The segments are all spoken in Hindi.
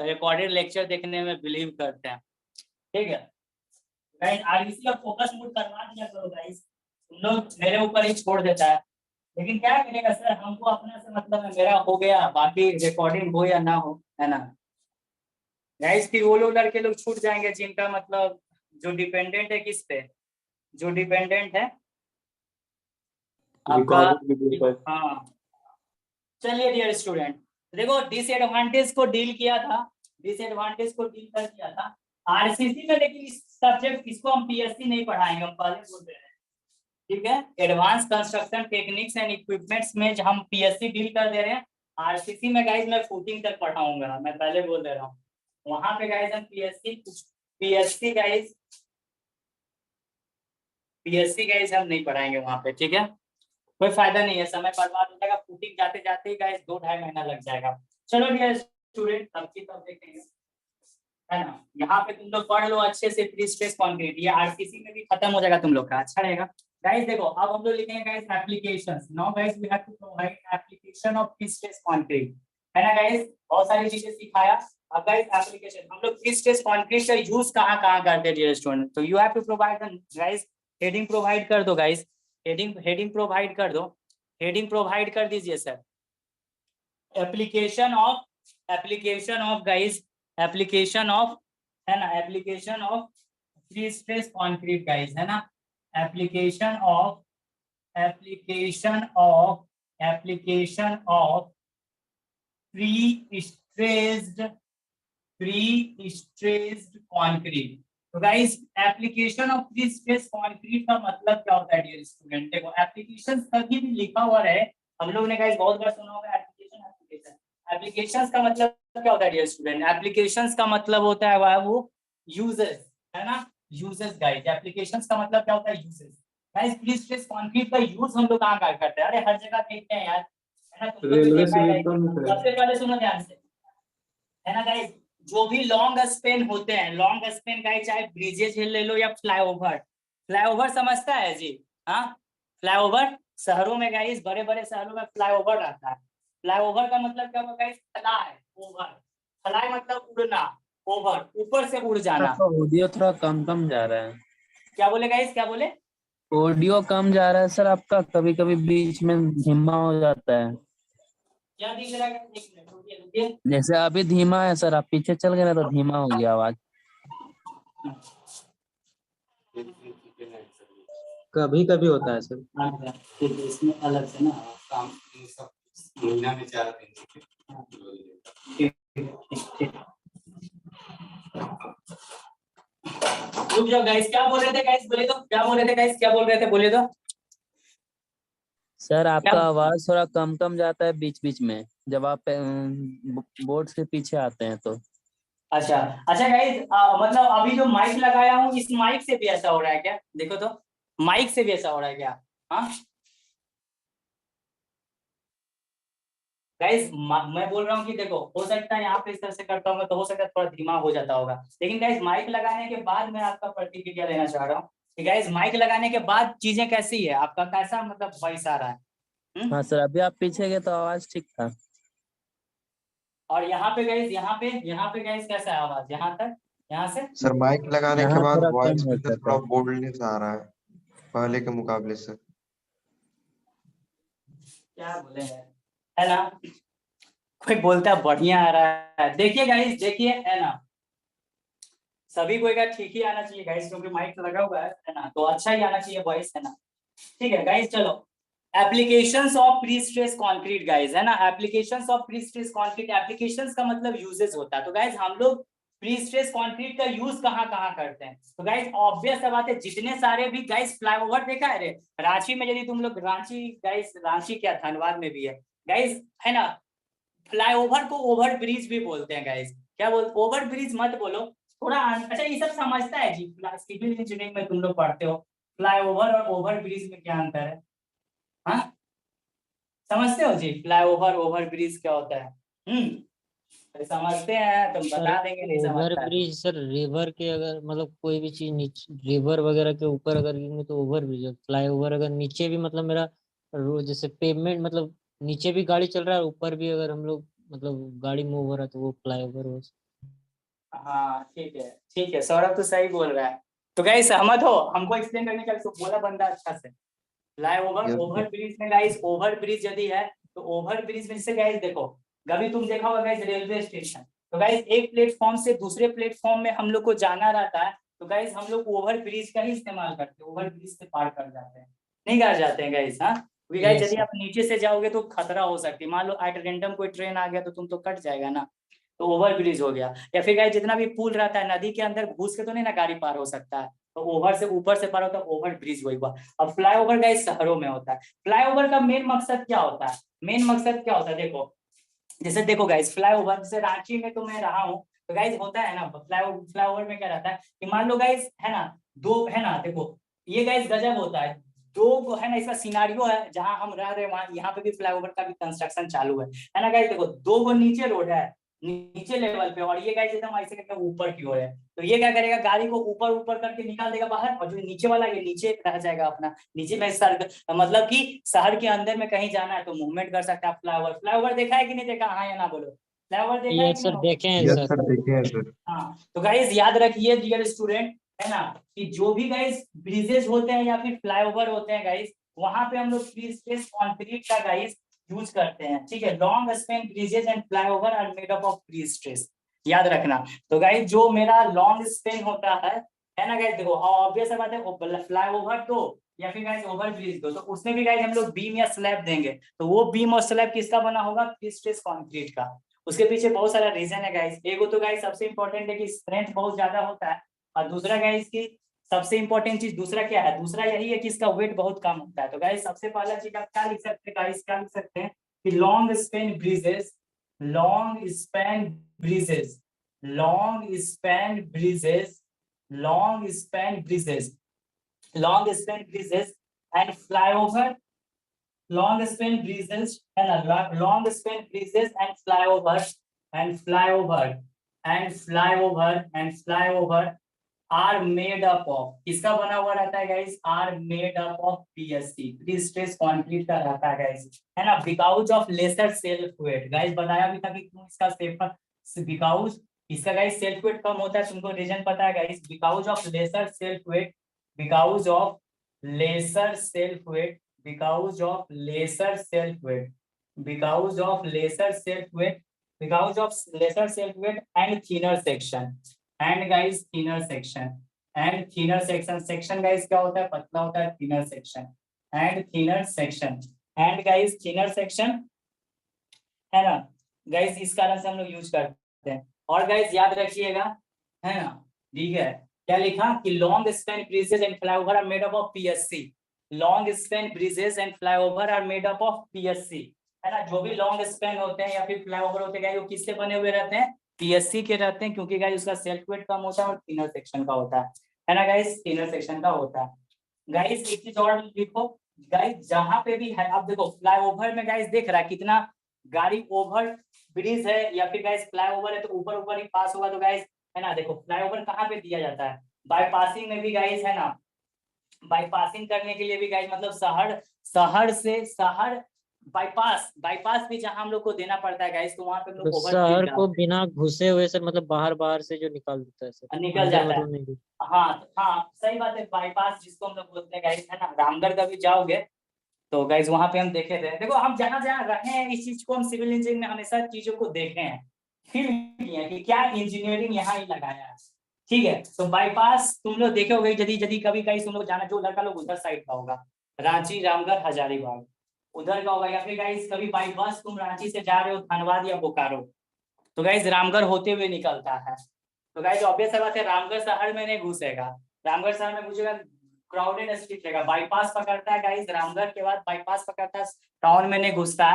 रिकॉर्डेड लेक्चर देखने में बिलीव करते हैं। ठीक है गाइस, आरबीसी का फोकस मोड करवा दिया करो गाइस, तुम लोग मेरे ऊपर ही छोड़ देता है, लेकिन क्या करेगा सर, हमको अपना से मतलब है, मेरा हो गया, बाकी रिकॉर्डिंग हो या ना हो, है ना गाइस। फिर वो लोग लड़के लोग छूट जाएंगे जिनका मतलब जो डिपेंडेंट है किस पे, जो डिपेंडेंट है आपका। हाँ चलिए डियर स्टूडेंट, देखो डिसएडवांटेज को डील किया था, डिसएडवांटेज को डील कर दिया था आरसीसी में, लेकिन इस सब्जेक्ट इसको हम पीएससी नहीं पढ़ाएंगे, हम पहले बोल रहे हैं। ठीक है, advance construction techniques and equipments में हम पीएससी डील कर दे रहे हैं। आरसीसी में गाइस मैं फुटिंग तक पढ़ाऊंगा, मैं पहले बोल दे रहा हूँ। वहां पे गाइस हम पीएससी गाइस हम नहीं पढ़ाएंगे वहां पे। ठीक है, कोई फायदा नहीं है, समय बर्बाद हो जाएगा, फुटिंग जाते जाते ही गाइस 2-2.5 महीना लग जाएगा। चलो डियर स्टूडेंट, अब की तब देखेंगे, है ना। यहाँ पे तुम लोग पढ़ लो अच्छे से, प्री स्ट्रेस कंक्रीट, ये आरसीसी में भी खत्म हो जाएगा तुम लोग का, अच्छा रहेगा गाइस। देखो अब हम लोग लिखेंगे guys applications. Now guys we have to provide application of pre stress concrete, है ना गाइस, बहुत सारी चीजें सिखाया। अब गाइस एप्लीकेशन, हम लोग प्री स्ट्रेस कंक्रीट का यूज कहाँ करते हैं डियर स्टूडेंट, तो you have to provide guys, heading provide कर दो गाइस, हेडिंग प्रोवाइड कर दो, हेडिंग प्रोवाइड कर दीजिए sir. Application of guys, application of, है ना, application of pre stress concrete guys, है ना, application of prestressed concrete. तो guys application of pre stress concrete का मतलब क्या होता है डियर स्टूडेंट, देखो एप्लीकेशन कभी भी लिखा हुआ रहे, हम लोग ने गाइस बहुत बार सुना होगा एप्लीकेशंस का मतलब क्या होता है डियर स्टूडेंट, एप्लीकेशंस का मतलब होता है वो यूजेस, है ना, यूजेस गाइस, एप्लीकेशंस का मतलब क्या होता है, uses guys. Pre stress concrete का यूज हम लोग कहाँ करते हैं, अरे हर जगह देखते हैं यार, है ना, तुम लोग भी देखा है। सबसे पहले सुनो ध्यान से, है ना गाइस, जो भी लॉन्ग स्पेन होते हैं, लॉन्ग स्पेन गाइस, चाहे ब्रिजेज ले लो या फ्लाईओवर, फ्लाईओवर समझता है जी, हाँ फ्लाईओवर, शहरों में गाइस, बड़े बड़े शहरों में फ्लाईओवर रहता है। फ्लाईओवर का मतलब क्या होगा गाइस, फ्लाई ओवर, फ्लाई मतलब उड़ना, ओवर ऊपर से उड़ जाना। ऑडियो थोड़ा कम कम जा रहा है। क्या बोले गाइस, क्या बोले, ऑडियो कम जा रहा है सर आपका, कभी कभी बीच में धीमा हो जाता है। क्या दिख रहा है, एक मिनट रुकिए रुकिए, जैसे अभी धीमा है सर, आप पीछे चल गए ना तो धीमा हो गया आवाज। कभी कभी होता है सर। इसमें अलग से ना काम सब महीना में 4 दिन। रुक जाओ गाइस, क्या बोल रहे थे गाइस, बोले तो, क्या बोल रहे थे गाइस, क्या बोल रहे थे, बोले तो सर क्या। आपका आवाज थोड़ा कम कम जाता है बीच बीच में, जब आप बोर्ड से पीछे आते हैं तो। अच्छा अच्छा गाइस, मतलब अभी जो माइक लगाया हूँ, इस माइक से भी ऐसा हो रहा है क्या, देखो तो, माइक से भी ऐसा हो रहा है क्या, हाँ गाइस, मैं बोल रहा हूँ कि देखो, हो सकता है यहाँ पे इस तरह से करता हूँ तो हो सकता है थोड़ा धीमा हो जाता होगा, लेकिन गाइस माइक लगाने के बाद मैं आपका प्रतिक्रिया लेना चाह रहा हूँ कि गाइस माइक लगाने के बाद चीजें कैसी है, आपका कैसा मतलब वॉइस आ रहा है। हाँ सर, अभी आप पीछे गए तो आवाज ठीक था। और यहाँ पे गाइस, यहाँ पे गाइस कैसा है आवाज, यहाँ तक, यहाँ से सर माइक लगाने के यहाँ बाद थोड़ा वॉइस कम में से होता थोड़ा था। बोल्डनेस आ रहा है पहले के मुकाबले से। क्या बोले है ना, कोई बोलता है बढ़िया आ रहा है, देखिए गाइस, देखिए, है ना, सभी को एक ठीक ही आना चाहिए गाइस, क्योंकि माइक लगा हुआ है ना, तो अच्छा ही आना चाहिए वॉइस, है ना। ठीक है गाइस, चलो applications of pre stress concrete guys, है ना, applications of pre stress concrete, applications का मतलब यूजेस होता है। तो गाइस हम लोग प्री स्ट्रेस कंक्रीट का यूज कहाँ करते हैं, तो गाइस ऑब्वियस बात है, जितने सारे भी गाइस फ्लाईओवर देखा है रे, रांची में, यदि तुम लोग रांची गाइस, रांची क्या धनबाद में भी है गाइस, है ना, फ्लाईओवर को ओवर ब्रिज भी बोलते हैं गाइस, क्या बोल, ओवर ब्रिज मत बोलो, थोड़ा अच्छा ये सब समझता है जी, सिविल इंजीनियरिंग में तुम लोग पढ़ते हो, फ्लाईओवर और ओवर ब्रिज में क्या अंतर है, हाँ समझते हो जी, फ्लाईओवर ओवर ब्रिज क्या होता है, समझते हैं तुम, सर बता देंगे, नहीं ओवर समझता है। ब्रिज सर, रिवर के अगर मतलब कोई भी चीज नीचे रिवर वगैरह के ऊपर अगर गिरेंगे तो ओवर ब्रिज है। फ्लाई ओवर अगर नीचे भी मतलब मेरा रोड जैसे पेवमेंट मतलब नीचे भी गाड़ी चल रहा है, ऊपर भी अगर हम लोग मतलब गाड़ी मूव हो रहा है तो वो फ्लाई ओवर हो। हाँ ठीक है, सौरभ तो सही बोल रहा है। तो गाइस सहमत हो? हमको एक्सप्लेन करने का तो बोला बंदा अच्छा से। Flyover, yes sir. Over bridge में गाइस, ओवर ब्रिज यदि है तो ओवर ब्रिज में जैसे गाइस देखो, कभी तुम देखा होगा गाइस रेलवे स्टेशन, तो गाइस एक प्लेटफॉर्म से दूसरे प्लेटफॉर्म में हम लोग को जाना रहता है, तो गाइस हम लोग ओवर ब्रिज का ही इस्तेमाल करते हैं, ओवर ब्रिज से पार कर जाते हैं, नहीं कर जाते हैं गाइस। हाँ, क्योंकि गाइस यस यदि सर। आप नीचे से जाओगे तो खतरा हो सकती है, मान लो एट रेंडम कोई ट्रेन आ गया तो तुम तो कट जाएगा ना, तो ओवर ब्रिज हो गया। या फिर गाइस जितना भी पुल रहता है नदी के अंदर घुस के तो नहीं ना गाड़ी पार हो सकता है, तो ओवर से ऊपर से पार होता है, ओवर ब्रिज वही हुआ। अब फ्लाईओवर गाइस शहरों में होता है। फ्लाईओवर का मेन मकसद क्या होता है? मेन मकसद क्या होता है देखो, जैसे देखो गाइस फ्लाईओवर, जैसे रांची में तो मैं रहा हूँ, तो गाइस होता है ना फ्लाईओवर, फ्लाईओवर में क्या रहता है कि मान लो गाइस है ना, दो है ना, देखो ये गाइस गजब होता है, दो है ना, इसका सिनारियो है जहां हम रह रहे हैं वहां, यहाँ पे भी फ्लाईओवर का भी कंस्ट्रक्शन चालू है ना गाइस। देखो दो गो नीचे रोड है, नीचे लेवल पे, और ये गाइस एकदम ऐसे करके ऊपर की ओर है, तो ये क्या करेगा, गाड़ी को ऊपर ऊपर करके निकाल देगा बाहर, और जो नीचे वाला ये नीचे रह जाएगा अपना, नीचे में सर, मतलब कि शहर के अंदर में कहीं जाना है तो मूवमेंट कर सकता है। फ्लाईओवर, फ्लाईओवर देखा है कि नहीं देखा, हाँ या ना बोलो, फ्लाईओवर देखा है यस कि सर, नहीं? देखे हैं यस सर। सर, देखे हैं सर। हाँ, तो गाइस याद रखिए डियर स्टूडेंट, है ना, कि जो भी गाइस ब्रिजेस होते हैं या फिर फ्लाईओवर होते हैं गाइस, वहां पे हम लोग फ्री स्पेस कंक्रीट का गाइस यूज करते हैं, ठीक है। Long span bridges and flyover are made up of free stress, याद रखना। तो गाइस जो मेरा लॉन्ग स्पैन होता है ना गाइस, देखो ऑब्वियस बात है, फ्लाईओवर दो या फिर गाइस ओवर ब्रिज दो, तो उसमें भी गाइस हम लोग बीम या स्लैब देंगे, तो वो बीम और स्लैब किसका बना होगा? फ्री स्ट्रेस कंक्रीट का। उसके पीछे बहुत सारा रीजन है गाइस, एगो तो गाइस सबसे इंपॉर्टेंट है कि स्ट्रेंथ बहुत ज्यादा होता है, और दूसरा गाइस की सबसे इंपॉर्टेंट चीज दूसरा क्या है, दूसरा यही है कि इसका वेट बहुत कम होता है। तो गाइस सबसे पहला चीज आप क्या लिख सकते हैं गाइस, क्या लिख सकते हैं कि long span bridges, long span bridges, long span bridges, long span bridges, long span bridges and flyover, long span bridges and long span bridges and flyover and flyover and flyover and flyover are made up of, किसका बना हुआ रहता है guys? are made up of PSC, pre stress concrete का रहता है गाइस, है ना, because of lesser self weight. Guys बताया भी था कि क्यों इसका सेफ, बिकॉज इसका गाइस सेल्फ वेट कम होता है, तुमको रीजन पता है guys, because of lesser self weight, because of lesser self weight, because of lesser self weight, because of lesser self weight, because of lesser self weight and thinner section, and guys thinner section, and thinner section, section guys क्या होता है? पतला होता है, thinner section and thinner section, and guys thinner section, है ना गाइस, इस कारण से हम लोग यूज करते हैं। और गाइस याद रखिएगा, है ना, ठीक है, क्या लिखा कि long span bridges and flyover are made up of PSC, long span bridges and flyover are made up of PSC, है ना, जो भी लॉन्ग स्पैन होते हैं या फिर फ्लाईओवर होते हैं वो किससे बने हुए रहते हैं? पीएससी के रहते हैं, क्योंकि गाइस उसका सेल्फ वेट कम होता है और थिनर सेक्शन का होता है ना गाइस, थिनर सेक्शन का होता है। गाइस एक चीज और लिखो गाइस, जहां पे भी है आप देखो फ्लाईओवर में गाइस देख रहा है कितना गाड़ी ओवर ब्रिज है या फिर गाइस फ्लाईओवर है तो ऊपर ऊपर ही पास होगा, तो गाइस है ना, देखो फ्लाईओवर कहाँ पे दिया जाता है? बाईपासिंग में भी गाइस, है ना, बाईपासिंग करने के लिए भी गाइस, मतलब शहर, शहर से शहर, बाईपास, बाईपास भी जहां हम लोग को देना पड़ता है गाइस, तो वहां पे हम तो लोग ओवर ब्रिज शहर को डालते बिना घुसे हुए सर, मतलब बाहर बाहर से जो निकाल देता है सर, हैं, निकल अंदर जाता है। मतलब नहीं घुस। हाँ हाँ सही बात है, बाईपास जिसको हम लोग बोलते हैं गाइस, है ना, रामगढ़ कभी जाओगे तो गाइज वहां पे हम देखे थे, देखो हम जहां जहां रहे हैं इस चीज को, हम सिविल इंजीनियरिंग में हमेशा चीजों को देखे हैं, फील किए हैं कि क्या इंजीनियरिंग यहाँ ही लगाया है, ठीक है। तो बाईपास तुम लोग देखे होगे, यदि यदि कभी कहीं तुम लोग जाना, जो लड़का लोग उधर साइड का होगा, रांची रामगढ़ हजारीबाग उधर का होगा, या फिर गाइज कभी बाई बस तुम रांची से जा रहे हो धनबाद या बोकारो, तो गाइज रामगढ़ होते हुए निकलता है, तो गाइज ऑब्वियस बात है रामगढ़ शहर में नहीं घुसेगा, रामगढ़ शहर में घुसेगा क्राउडेड स्ट्रीट रहेगा, बाईपास पकड़ता है गाइज, रामगढ़ के बाद बाईपास पकड़ता है, टाउन में नहीं घुसता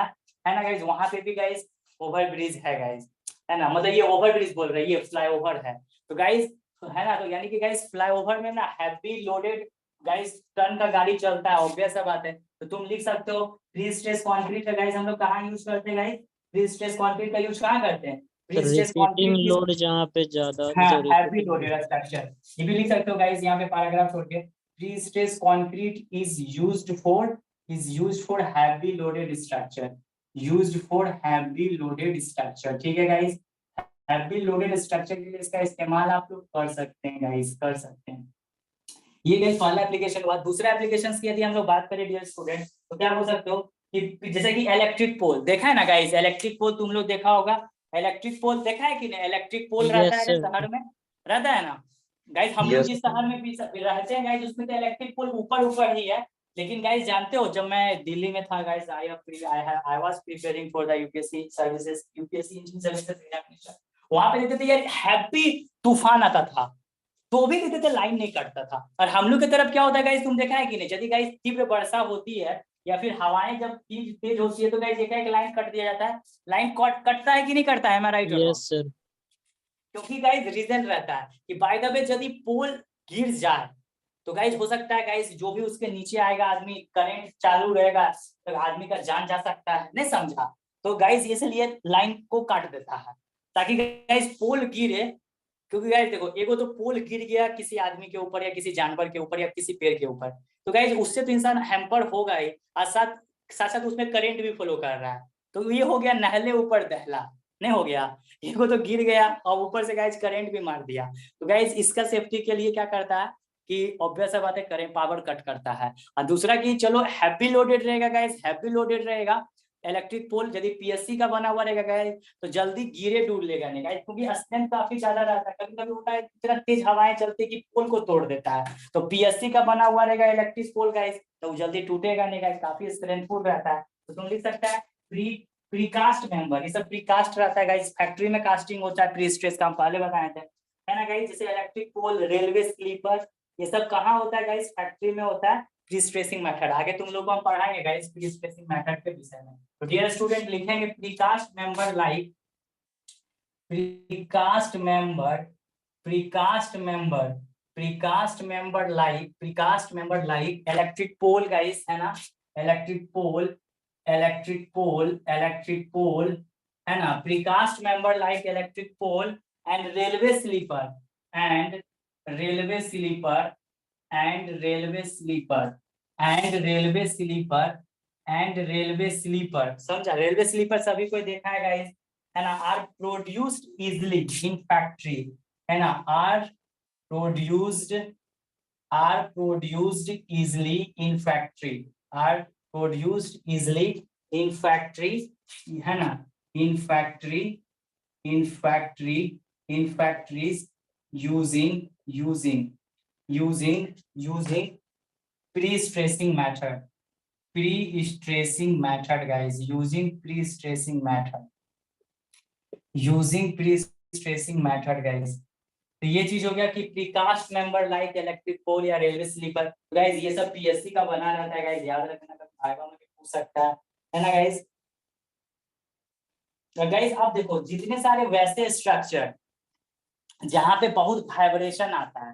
है ना गाइज, वहां पे भी गाइज ओवर ब्रिज है गाइज, है ना, मतलब ये ओवर ब्रिज बोल रहे हैं, ये फ्लाईओवर है, तो गाइज है ना, तो यानी कि गाइज फ्लाईओवर में ना हैवी लोडेड गाइज टन का गाड़ी चलता है, ऑब्वियस बात है, तो तुम लिख सकते हो प्री स्ट्रेस कंक्रीट का गाइज हम लोग कहाँ यूज करते हैं गाइज, प्री स्ट्रेस कंक्रीट का यूज कहाँ करते हैं? Pre sir stress repeating concrete load जहाँ पे ज्यादा, हाँ मतलब heavy repeating load. Loaded structure, ये भी लिख सकते हो गाइस यहाँ पे पैराग्राफ छोड़ के, pre stress concrete is used for heavy loaded structure, used for heavy loaded structure, ठीक है गाइस, हैवी लोडेड स्ट्रक्चर के लिए इसका इस्तेमाल आप लोग कर सकते हैं गाइस, कर सकते हैं। ये गाइस पहला एप्लीकेशन हुआ। दूसरा एप्लीकेशन की यदि हम लोग बात करें डियर स्टूडेंट, तो क्या हो सकते हो कि जैसे कि इलेक्ट्रिक पोल देखा है ना गाइस, इलेक्ट्रिक पोल तुम लोग देखा होगा, इलेक्ट्रिक पोल देखा है कि नहीं, इलेक्ट्रिक पोल रहता यस है सर। शहर में, रहता है ना गाइस। हम लोग यस जिस शहर में भी रहते हैं गाइस, उसमें तो इलेक्ट्रिक पोल ऊपर ऊपर ही है। लेकिन गाइस जानते हो, जब मैं दिल्ली में था guys, I was preparing for the UPSC services, UPSC engineering services examination. वहां पे देखते थे यार हैप्पी तूफान आता था, तो भी कहते थे लाइन नहीं कटता था। और हम लोग की तरफ क्या होता है गाइस, तुम देखा है कि नहीं, यदि गाइस तीव्र वर्षा होती है या फिर हवाएं जब तेज तेज होती है, तो गाइस देखा है कि लाइन कट दिया जाता है। लाइन कटता है कि नहीं कटता है, मैं राइट और रॉन्ग? Yes sir. क्योंकि गाइस रीजन रहता है कि बाय द वे यदि पोल गिर जाए, तो गाइस हो सकता है गाइस जो भी उसके नीचे आएगा आदमी, करंट चालू रहेगा तो आदमी का जान जा सकता है, नहीं समझा? तो गाइस इसलिए लाइन को काट देता है, ताकि गाइस पोल गिरे। क्योंकि गाइस देखो, एगो तो पोल गिर गया किसी आदमी के ऊपर या किसी जानवर के ऊपर या किसी पेड़ के ऊपर, तो गाइस उससे तो इंसान हैम्पर होगा ही, और साथ साथ साथ उसमें करंट भी फ्लो कर रहा है। तो ये हो गया नहले ऊपर दहला, नहीं हो गया? एगो तो गिर गया और ऊपर से गाइस करंट भी मार दिया। तो गाइस इसका सेफ्टी के लिए क्या करता है कि ऑब्वियस बात है, करंट पावर कट करता है। और दूसरा कि चलो हैवी लोडेड रहेगा गाइस, हैवी लोडेड रहेगा इलेक्ट्रिक पोल, यदि पीएससी का बना हुआ रहेगा गाइस, तो जल्दी गिरे डूब लेगा नहीं गाइस, क्योंकि स्ट्रेंथ काफी ज्यादा रहता है। कभी कभी होता है इतना तेज हवाएं चलती है कि पोल को तोड़ देता है। तो पीएससी का बना हुआ रहेगा इलेक्ट्रिक पोल गाइस, तो जल्दी टूटेगा नहीं गाइस, काफी स्ट्रेंथफुल रहता है। तो तुम लिख सकता है प्रीकास्ट मेंबर, ये सब प्रीकास्ट रहता है गाइस। फैक्ट्री में कास्टिंग होता है प्री स्ट्रेस का, हम पहले बताए थे, है ना गाइस। जैसे इलेक्ट्रिक पोल, रेलवे स्लीपर, ये सब कहाँ होता है गाइस? फैक्ट्री में होता है प्री स्ट्रेसिंग मेथड। आगे तुम लोग को हम पढ़ाएंगे गाइस प्री स्ट्रेसिंग मेथड के विषय में। तो डियर स्टूडेंट लिखेंगे precast member like, precast member, precast member, precast member like, precast member like electric pole guys, है ना, electric pole, electric pole, electric pole, है ना, precast member like electric pole and railway sleeper, and railway sleeper, and railway sleeper, and railway sleeper, and railway sleeper, समझा? रेलवे स्लीपर सभी को देखा है गाइस, है ना, are produced easily in factory, है ना, are produced, are produced easily in factory, are produced easily in factory, है ना, in factory, in factory, in factories using using using pre-stressing method, pre-stressing method guys, using pre-stressing method, using pre-stressing method guys। तो ये चीज हो गया कि precast member like electric pole या रेलवे स्लीपर। गाइस ये सब पीएससी का बना रहता है गाइस, याद रखना, कभी भाइवा में भी पूछ सकता है ना गाइस। तो गाइस आप देखो, जितने सारे वैसे स्ट्रक्चर जहां पे बहुत वाइब्रेशन आता है,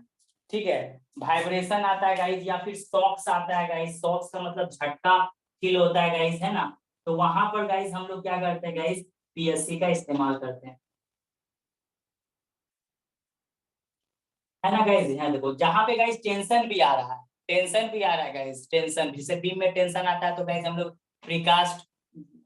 ठीक है, वाइब्रेशन आता है गाइस, या फिर शॉक्स आता है गाइस, शॉक्स का मतलब झटका फील होता है गाइस, है ना, तो वहां पर गाइस हम लोग क्या करते हैं गाइस, पीएससी का इस्तेमाल करते हैं, है ना गाइस। यहाँ देखो, जहां पे गाइस टेंशन भी आ रहा है, टेंशन भी आ रहा है गाइस, टेंशन, जैसे बीम में टेंशन आता है, तो गाइस हम लोग प्रीकास्ट,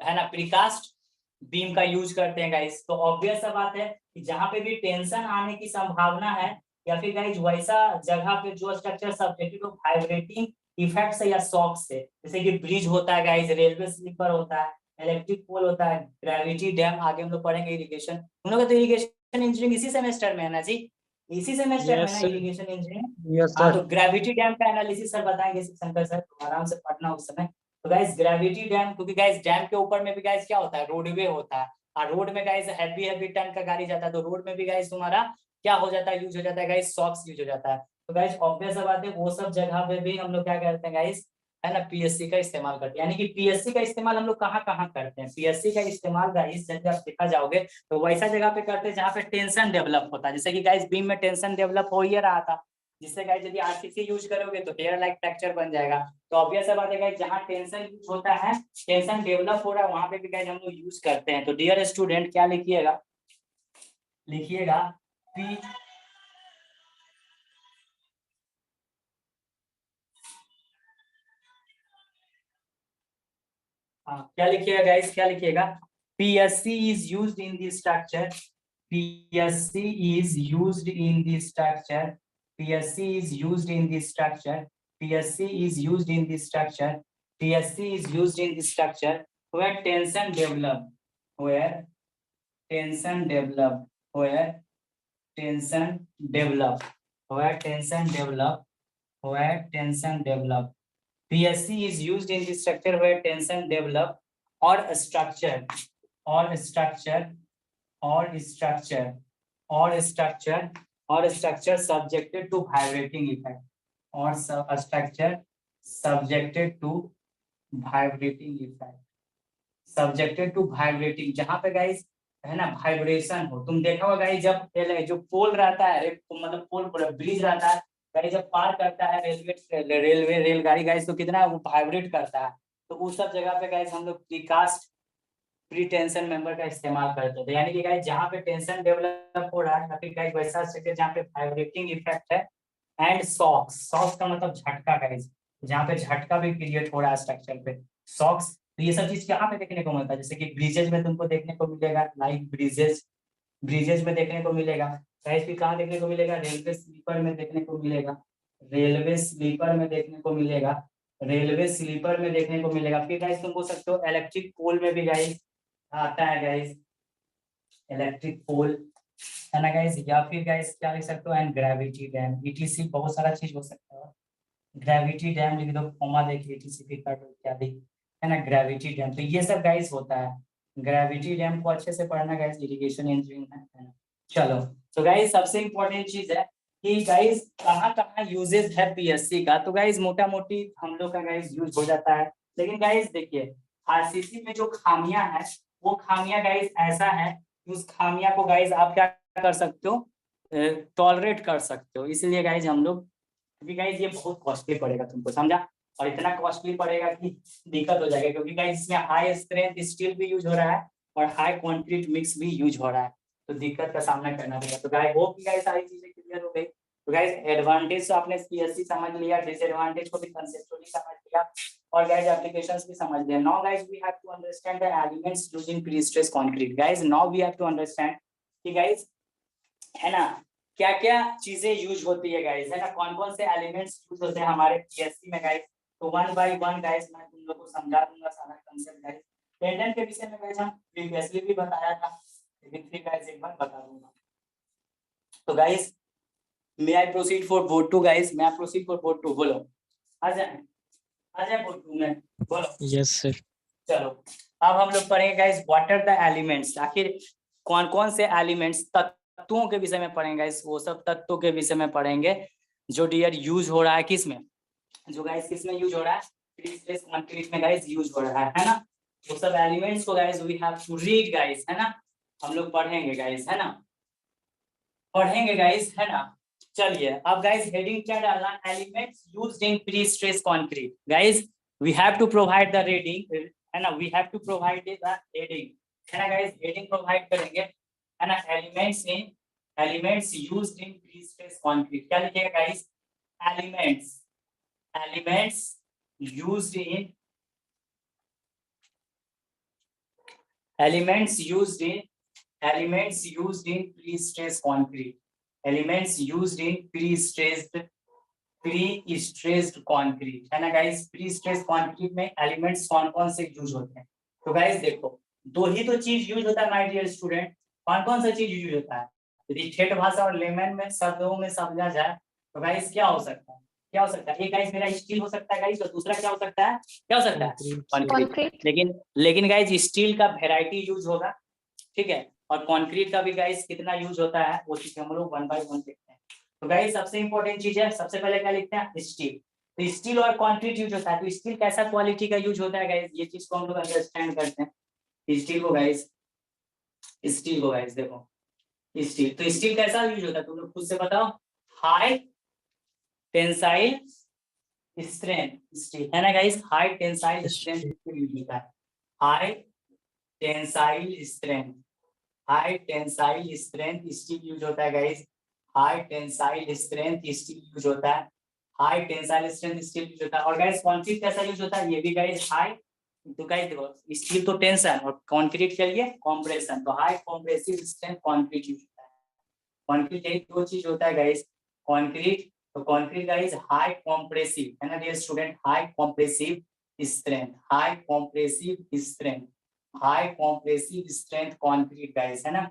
है ना, प्रीकास्ट बीम का यूज करते हैं गाइस। तो ऑब्वियस सा बात है कि जहां पे भी टेंशन आने की संभावना है, या फिर गाइस वैसा जगह पे जो structure subjected to vibrating effect से या शॉक से, जैसे कि ब्रिज होता है गाइस, रेलवे स्लीपर होता है, इलेक्ट्रिक पोल होता है, ग्रेविटी डैम, आगे हम लोग पढ़ेंगे इरिगेशन। हम लोग तो इरिगेशन इंजीनियरिंग इसी सेमेस्टर में है ना जी, इसी सेमेस्टर में यस ना सर। Irrigation engineering. यस हाँ, सर। तो ग्रेविटी डैम का एनालिसिस सर बताएंगे शंकर सर, तो आराम से पढ़ना उस समय। तो गाइस ग्रेविटी डैम, क्योंकि गाइस डैम के ऊपर में भी गाइस क्या होता है, रोडवे होता है, और रोड में गाइस हैवी हैवी टन का गाड़ी जाता है, तो रोड में भी गाइस तुम्हारा क्या हो जाता है, यूज हो जाता है गाइस, सॉक्स यूज हो जाता है। तो गाइस ऑब्वियस बात है, वो सब जगह पे भी हम लोग क्या करते हैं गाइस, है ना, पीएससी का इस्तेमाल करते हैं। यानी कि पीएससी का इस्तेमाल हम लोग कहाँ कहाँ करते हैं, पीएससी का इस्तेमाल गाइस जब आप देखा जाओगे तो वैसा जगह पे करते हैं जहाँ पे टेंशन डेवलप होता है, जैसे कि गाइस बीम में टेंशन डेवलप हो ही रहा था, जिससे गाइस यदि आरसीसी यूज करोगे तो हेयर लाइक फ्रैक्चर बन जाएगा। तो ऑब्वियस बात है गाइस, जहाँ टेंशन यूज होता है, टेंशन डेवलप हो रहा है, वहां पे भी गाइस हम लोग यूज करते हैं। तो डियर स्टूडेंट क्या लिखिएगा, लिखिएगा पी, हाँ क्या लिखिएगा गाइस, क्या लिखिएगा, PSC is used in the structure, PSC is used in the structure. PSC is used in the structure. PSC is used in the structure. PSC is used in the structure where tension develop. Where tension develop. Where tension develop. Where tension develop. Where tension develop. PSC is used in the structure where tension develop or a structure or structure or structure or structure or structure subjected to vibrating effect or a structure subjected to vibrating effect subjected to vibrating जहां पे गाइस है ना वाइब्रेशन हो। तुम देखा होगा गाइस जब जो पोल रहता है मतलब पोल पूरा ब्रिज रहता है गाइस जब पार करता है रेलवे रेलगाड़ी गाइस तो कितना वो वाइब्रेट करता है। तो उस सब जगह पे गाइस हम लोग प्रीकास्ट प्री टेंशन मेंबर का इस्तेमाल करते थे। यानी कि गाइस जहाँ पे टेंशन डेवलप हो रहा है या फिर गाइस वैसा स्ट्रक्चर जहाँ पे वाइब्रेटिंग इफेक्ट है एंड शॉक्स। शॉक्स का मतलब झटका गाइस, जहाँ पे झटका भी क्रिएट हो रहा है स्ट्रक्चर पे शॉक्स। तो ये सब चीज कहाँ पे देखने को मिलता है, जैसे कि ब्रिजेज में तुमको देखने को मिलेगा, लाइक ब्रिजेज ब्रिजेज में देखने को मिलेगा। गाइस फिर कहाँ देखने को मिलेगा, रेलवे स्लीपर में देखने को मिलेगा, रेलवे स्लीपर में देखने को मिलेगा, रेलवे स्लीपर में देखने को मिलेगा। फिर गाइस तुम बोल सकते हो इलेक्ट्रिक पोल में भी गाइस आता है गाइस, इलेक्ट्रिक पोल है ना गाइस। या फिर गाइस क्या लिख सकते हो एंड ग्रेविटी डैम ईटीसी बहुत सारा चीज हो सकता है। ग्रेविटी डैम लिख दो, कॉमा देखिए ईटीसी फिर कर दो इत्यादि है ना। ग्रेविटी डैम तो ये सब गाइस होता है। ग्रेविटी डैम को अच्छे से पढ़ना गाइस, इरिगेशन इंजीनियरिंग है ना। चलो तो गाइस सबसे इंपॉर्टेंट चीज है कि गाइस कहाँ कहाँ यूजेस है पीएससी का। तो गाइस मोटा मोटी हम लोग का गाइस यूज हो जाता है। लेकिन गाइस देखिए आरसीसी में जो खामियां है वो खामियां गाइस ऐसा है कि उस खामियां को गाइस आप क्या कर सकते हो, टॉलरेट कर सकते हो। इसलिए गाइस हम लोग, क्योंकि गाइस ये बहुत कॉस्टली पड़ेगा तुमको, समझा, और इतना कॉस्टली पड़ेगा कि दिक्कत हो जाएगी। क्योंकि गाइस इसमें हाई स्ट्रेंथ स्टील भी यूज हो रहा है और हाई कंक्रीट मिक्स भी यूज हो रहा है, तो दिक्कत का सामना करना पड़ेगा। तो गाइस होप कि गाइस सारी चीजें क्लियर हो गई। तो गाइस एडवांटेज तो आपने पीएससी समझ लिया, डिसएडवांटेज को भी कंसेप्चुअली समझ लिया और गाइस एप्लीकेशंस भी समझ लिया। Now guys we have to understand the elements used in pre stress concrete. Guys now we have to understand कि गाइस है ना क्या क्या चीजें यूज होती है गाइस, है ना, कौन कौन से एलिमेंट्स यूज होते हैं हमारे पीएससी में गाइस। तो वन बाय वन गाइस मैं तुम लोग को समझा दूंगा सारा कांसेप्ट गाइस। टेंडेंट के विषय में गाइस हम प्रीवियसली भी बताया था, लेकिन फिर गाइस एक बार बता दूंगा। तो guys may I proceed for board 2 guys, मैं प्रोसीड फॉर बोर्ड 2, बोलो आ जाए बोर्ड 2 में, बोलो यस सर। चलो अब हम लोग पढ़ेंगे guys what are the elements. आखिर कौन कौन से एलिमेंट्स तत्वों के विषय में पढ़ेंगे गाइस, वो सब तत्वों के विषय में पढ़ेंगे जो डियर यूज हो रहा है किस में, जो गाइस किस में यूज हो रहा है, प्री स्ट्रेस कंक्रीट में गाइस यूज हो रहा है ना। वो सब एलिमेंट्स को guys we have to read guys, है ना, हम लोग पढ़ेंगे गाइस, है ना, पढ़ेंगे गाइस, है ना। चलिए अब गाइस हेडिंग क्या डालना, elements used in pre stress concrete. Guys we have to provide the reading, है ना, we have to provide the heading, है ना गाइस, हेडिंग प्रोवाइड करेंगे, है ना। Elements used in pre stress concrete क्या लिखिएगा guys, elements used in pre-stressed concrete, elements used in pre-stressed concrete, है ना गाइस। pre-stressed concrete में एलिमेंट्स कौन कौन से यूज होते हैं। तो गाइस देखो दो ही तो चीज यूज होता है माय डियर स्टूडेंट, कौन कौन सा चीज यूज होता है। यदि ठेठ भाषा और लेमन में शब्दों में समझा जाए तो गाइस क्या हो सकता है, क्या हो सकता है, एक गाइस मेरा स्टील हो सकता है गाइस, और दूसरा क्या हो सकता है, क्या हो सकता है, कंक्रीट। लेकिन गाइस स्टील का वैरायटी यूज होगा, ठीक है, और कंक्रीट का भी गाइस कितना यूज होता है वो चीज हम लोग वन बाय वन देखते हैं। तो गाइस सबसे इंपॉर्टेंट चीज है, सबसे पहले क्या लिखते हैं, स्टील। तो स्टील और कंक्रीट यूज होता है, तो स्टील कैसा क्वालिटी का यूज होता है गाइस, ये चीज को हम लोग अंडरस्टैंड करते हैं। स्टील को गाइस देखो स्टील, तो स्टील कैसा यूज होता है तुम लोग खुद से बताओ, हाई टेंसाइल स्ट्रेंथ स्टील, है ना guys, high tensile strength use होता है, high tensile strength steel use होता है guys, high tensile strength steel use होता है, high tensile strength steel use होता है। और गाइस कंक्रीट कैसा यूज होता है, ये भी गाइस हाई तो गाइस देखो स्टील तो टेंशन और कंक्रीट के लिए कंप्रेशन, तो high compressive strength concrete use होता है। कंक्रीट यही दो चीज होता है गाइस, कंक्रीट, तो कंक्रीट गाइस हाई कंप्रेसिव है ना dear student, high compressive strength, high compressive strength, high compressive strength concrete guys है ना।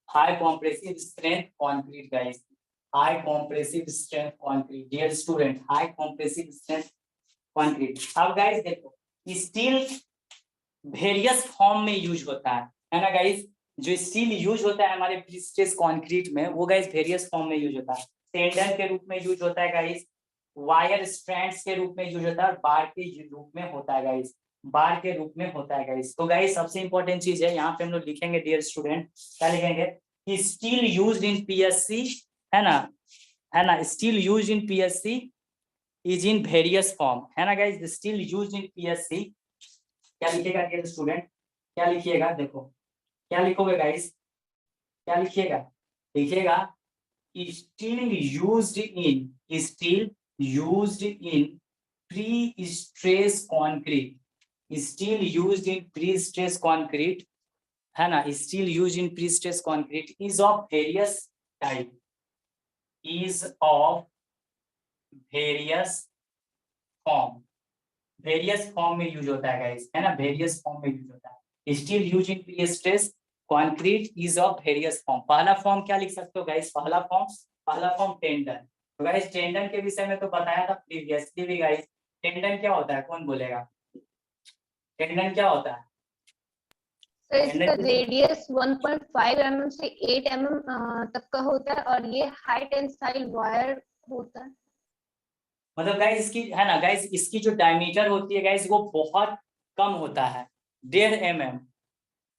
High compressive strength concrete guys, high compressive strength concrete dear student, high compressive strength concrete. अब गाइस देखो स्टील वेरियस फॉर्म में यूज होता है ना गाइस, जो स्टील यूज होता है हमारे प्रीस्ट्रेस कंक्रीट में वो गाइस वेरियस फॉर्म में यूज होता है। टेंडन के रूप में यूज होता है गाइस, वायर स्ट्रैंड्स के रूप में यूज होता है और बार के रूप में होता है गाइस, बार के रूप में होता है गाइस। तो गाइस सबसे इंपॉर्टेंट चीज है यहाँ पे हम लोग लिखेंगे डियर स्टूडेंट, क्या लिखेंगे कि स्टील यूज्ड इन पीएससी है ना, steel used in PSC is in various form है ना guys, steel used in PSC क्या लिखेगा डियर स्टूडेंट, क्या लिखिएगा देखो क्या लिखोगे गाइस, क्या लिखिएगा, लिखिएगा steel used in, steel used in pre stress concrete, steel used in pre stress concrete है ना, steel used in pre stress concrete is of various type, is of various form, various form में यूज होता है गाइस है ना, वेरियस फॉर्म में यूज होता है। Steel use in pre stress concrete is of various form. पहला फॉर्म क्या लिख सकते हो गाइस, पहला फॉर्म टेंडन। तो गाइस टेंडन के विषय में तो बताया था प्रीवियसली भी गाइस, टेंडन क्या होता है कौन बोलेगा, टेंडन क्या होता है। तो इसका रेडियस 1.5 mm से 8 mm तक का होता है और ये हाई टेंसाइल वायर होता है। मतलब गाइस इसकी है ना गाइस, इसकी जो डायमीटर होती है गाइस वो बहुत कम होता है, 1.5 mm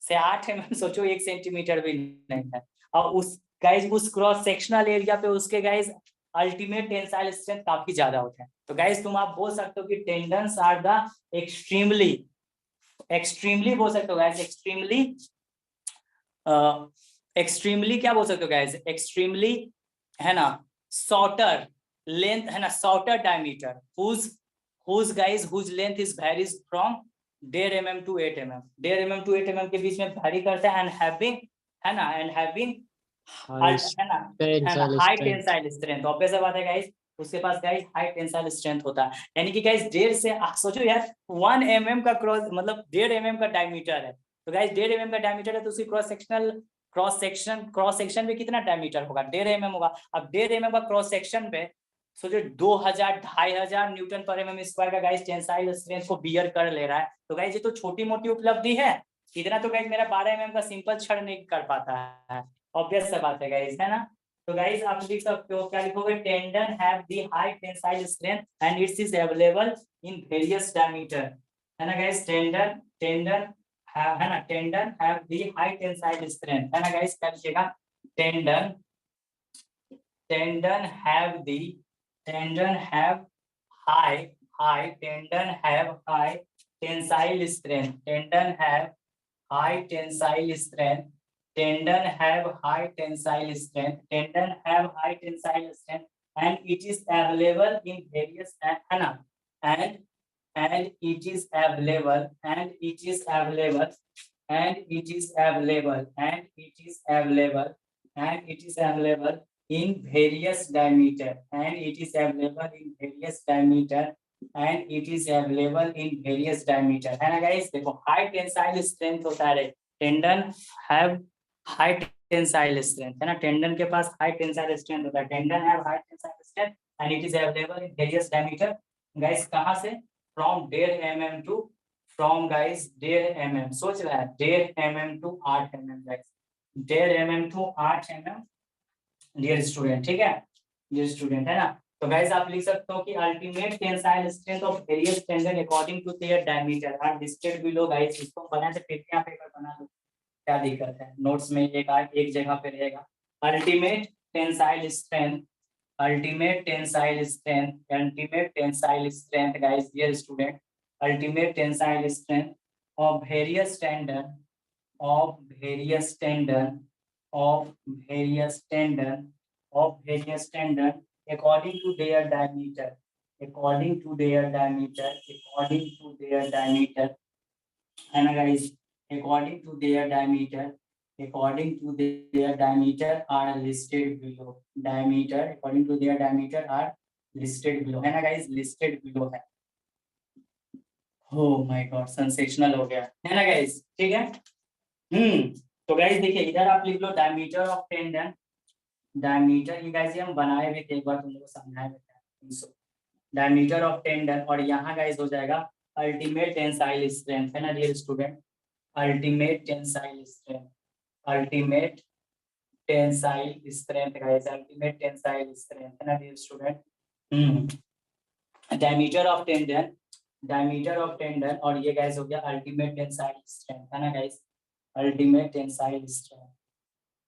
से 8 mm, सोचो 1 सेंटीमीटर भी नहीं है। और उस गाइस उस क्रॉस सेक्शनल एरिया पे उसके गाइस अल्टीमेट टेंसाइल स्ट्रेंथ काफी ज्यादा होते हैं। तो गाइस तुम आप बोल सकते हो कि टेंडन्स आर द एक्सट्रीमली बोल सकते हो गाइस, एक्सट्रीमली क्या बोल सकते हो गाइस, एक्सट्रीमली है ना शॉर्टर लेंथ है ना, shorter diameter whose guys whose length is varies from 1.5 mm to 8 mm, 1.5 mm to 8 mm के बीच में वैरी करता है, and having है ना हाई टेंसाइल स्ट्रेंथ। ऑब्वियस बात है गाइस उसके पास गाइस हाई टेंसाइल स्ट्रेंथ होता है, यानी कि गाइस 1.5 से सोचो यार 1 mm का क्रॉस मतलब 1.5 mm का डायमीटर है, तो गाइस 1.5 mm का डायमीटर है तो उसकी क्रॉस सेक्शन में कितना डायमीटर होगा, 1.5 mm होगा। अब 1.5 mm का क्रॉस सेक्शन पे सोचो 2000-2500 न्यूटन पर mm स्क्वायर का गाइस टेंसाइल स्ट्रेंथ को बियर कर ले रहा है। तो गाइस ये तो छोटी मोटी उपलब्धि है, इतना तो गाइस मेरा 12 mm का सिंपल छड़ नहीं कर पाता है, ऑब्वियस सा बात है गाइस है ना। तो गाइस आप लिख सकते हो क्या लिखोगे, tendon have the high tensile strength and it's is available in various diameter है ना गाइस, टेंडन है ना, tendon have the high tensile strength है ना गाइस, क्या लिखिएगा tendon have the tendon have high tensile strength, tendon have high tensile strength, tendon have high tensile strength, tendon have high tensile strength and it is available in various है ना, and it is available in various diameter and it is available in various diameter and it is available in various diameter है ना गाइस। देखो हाई टेंसाइल स्ट्रेंथ होता है, tendon have high tensile strength है ना, टेंडन के पास हाई टेंसाइल स्ट्रेंथ होता है, tendon have high tensile strength and it is available in various diameter guys, कहां से from 1.5 mm to from guys 1.5 mm, सोच रहा है 1.5 mm to 8 mm guys, 1.5 mm to 8 mm dear student, ठीक है डियर स्टूडेंट है ना। तो गाइस आप लिख सकते हो कि ultimate tensile strength of various tendon according to their diameter are listed below guys, इसको बनाने से फिर यहाँ पेपर बना दो क्या दिक्कत है, नोट्स में एक जगह पे रहेगा ultimate tensile strength guys dear student, ultimate tensile strength of various tendon according to their diameter according to their diameter, है ना guys, according to their diameter are listed below. Diameter according to their diameter are listed below, है ना guys, listed below है. Oh my God, sensational हो गया है ना guys, ठीक है. तो guys देखिए इधर आप लिख लो diameter of tendon. डायमीटर ये गाइस हम बनाए हुए थे, एक बार तुम लोग को समझाए थे. डायमीटर ऑफ टेंडन और यहाँ गाइस हो जाएगा अल्टीमेट टेंसाइल स्ट्रेंथ, है ना dear student. Ultimate tensile strength guys, ultimate tensile strength, है ना dear student. Diameter of tendon और ये गाइस हो गया अल्टीमेट टेंसाइल स्ट्रेंथ, है ना गाइस, अल्टीमेट टेंसाइल स्ट्रेंथ.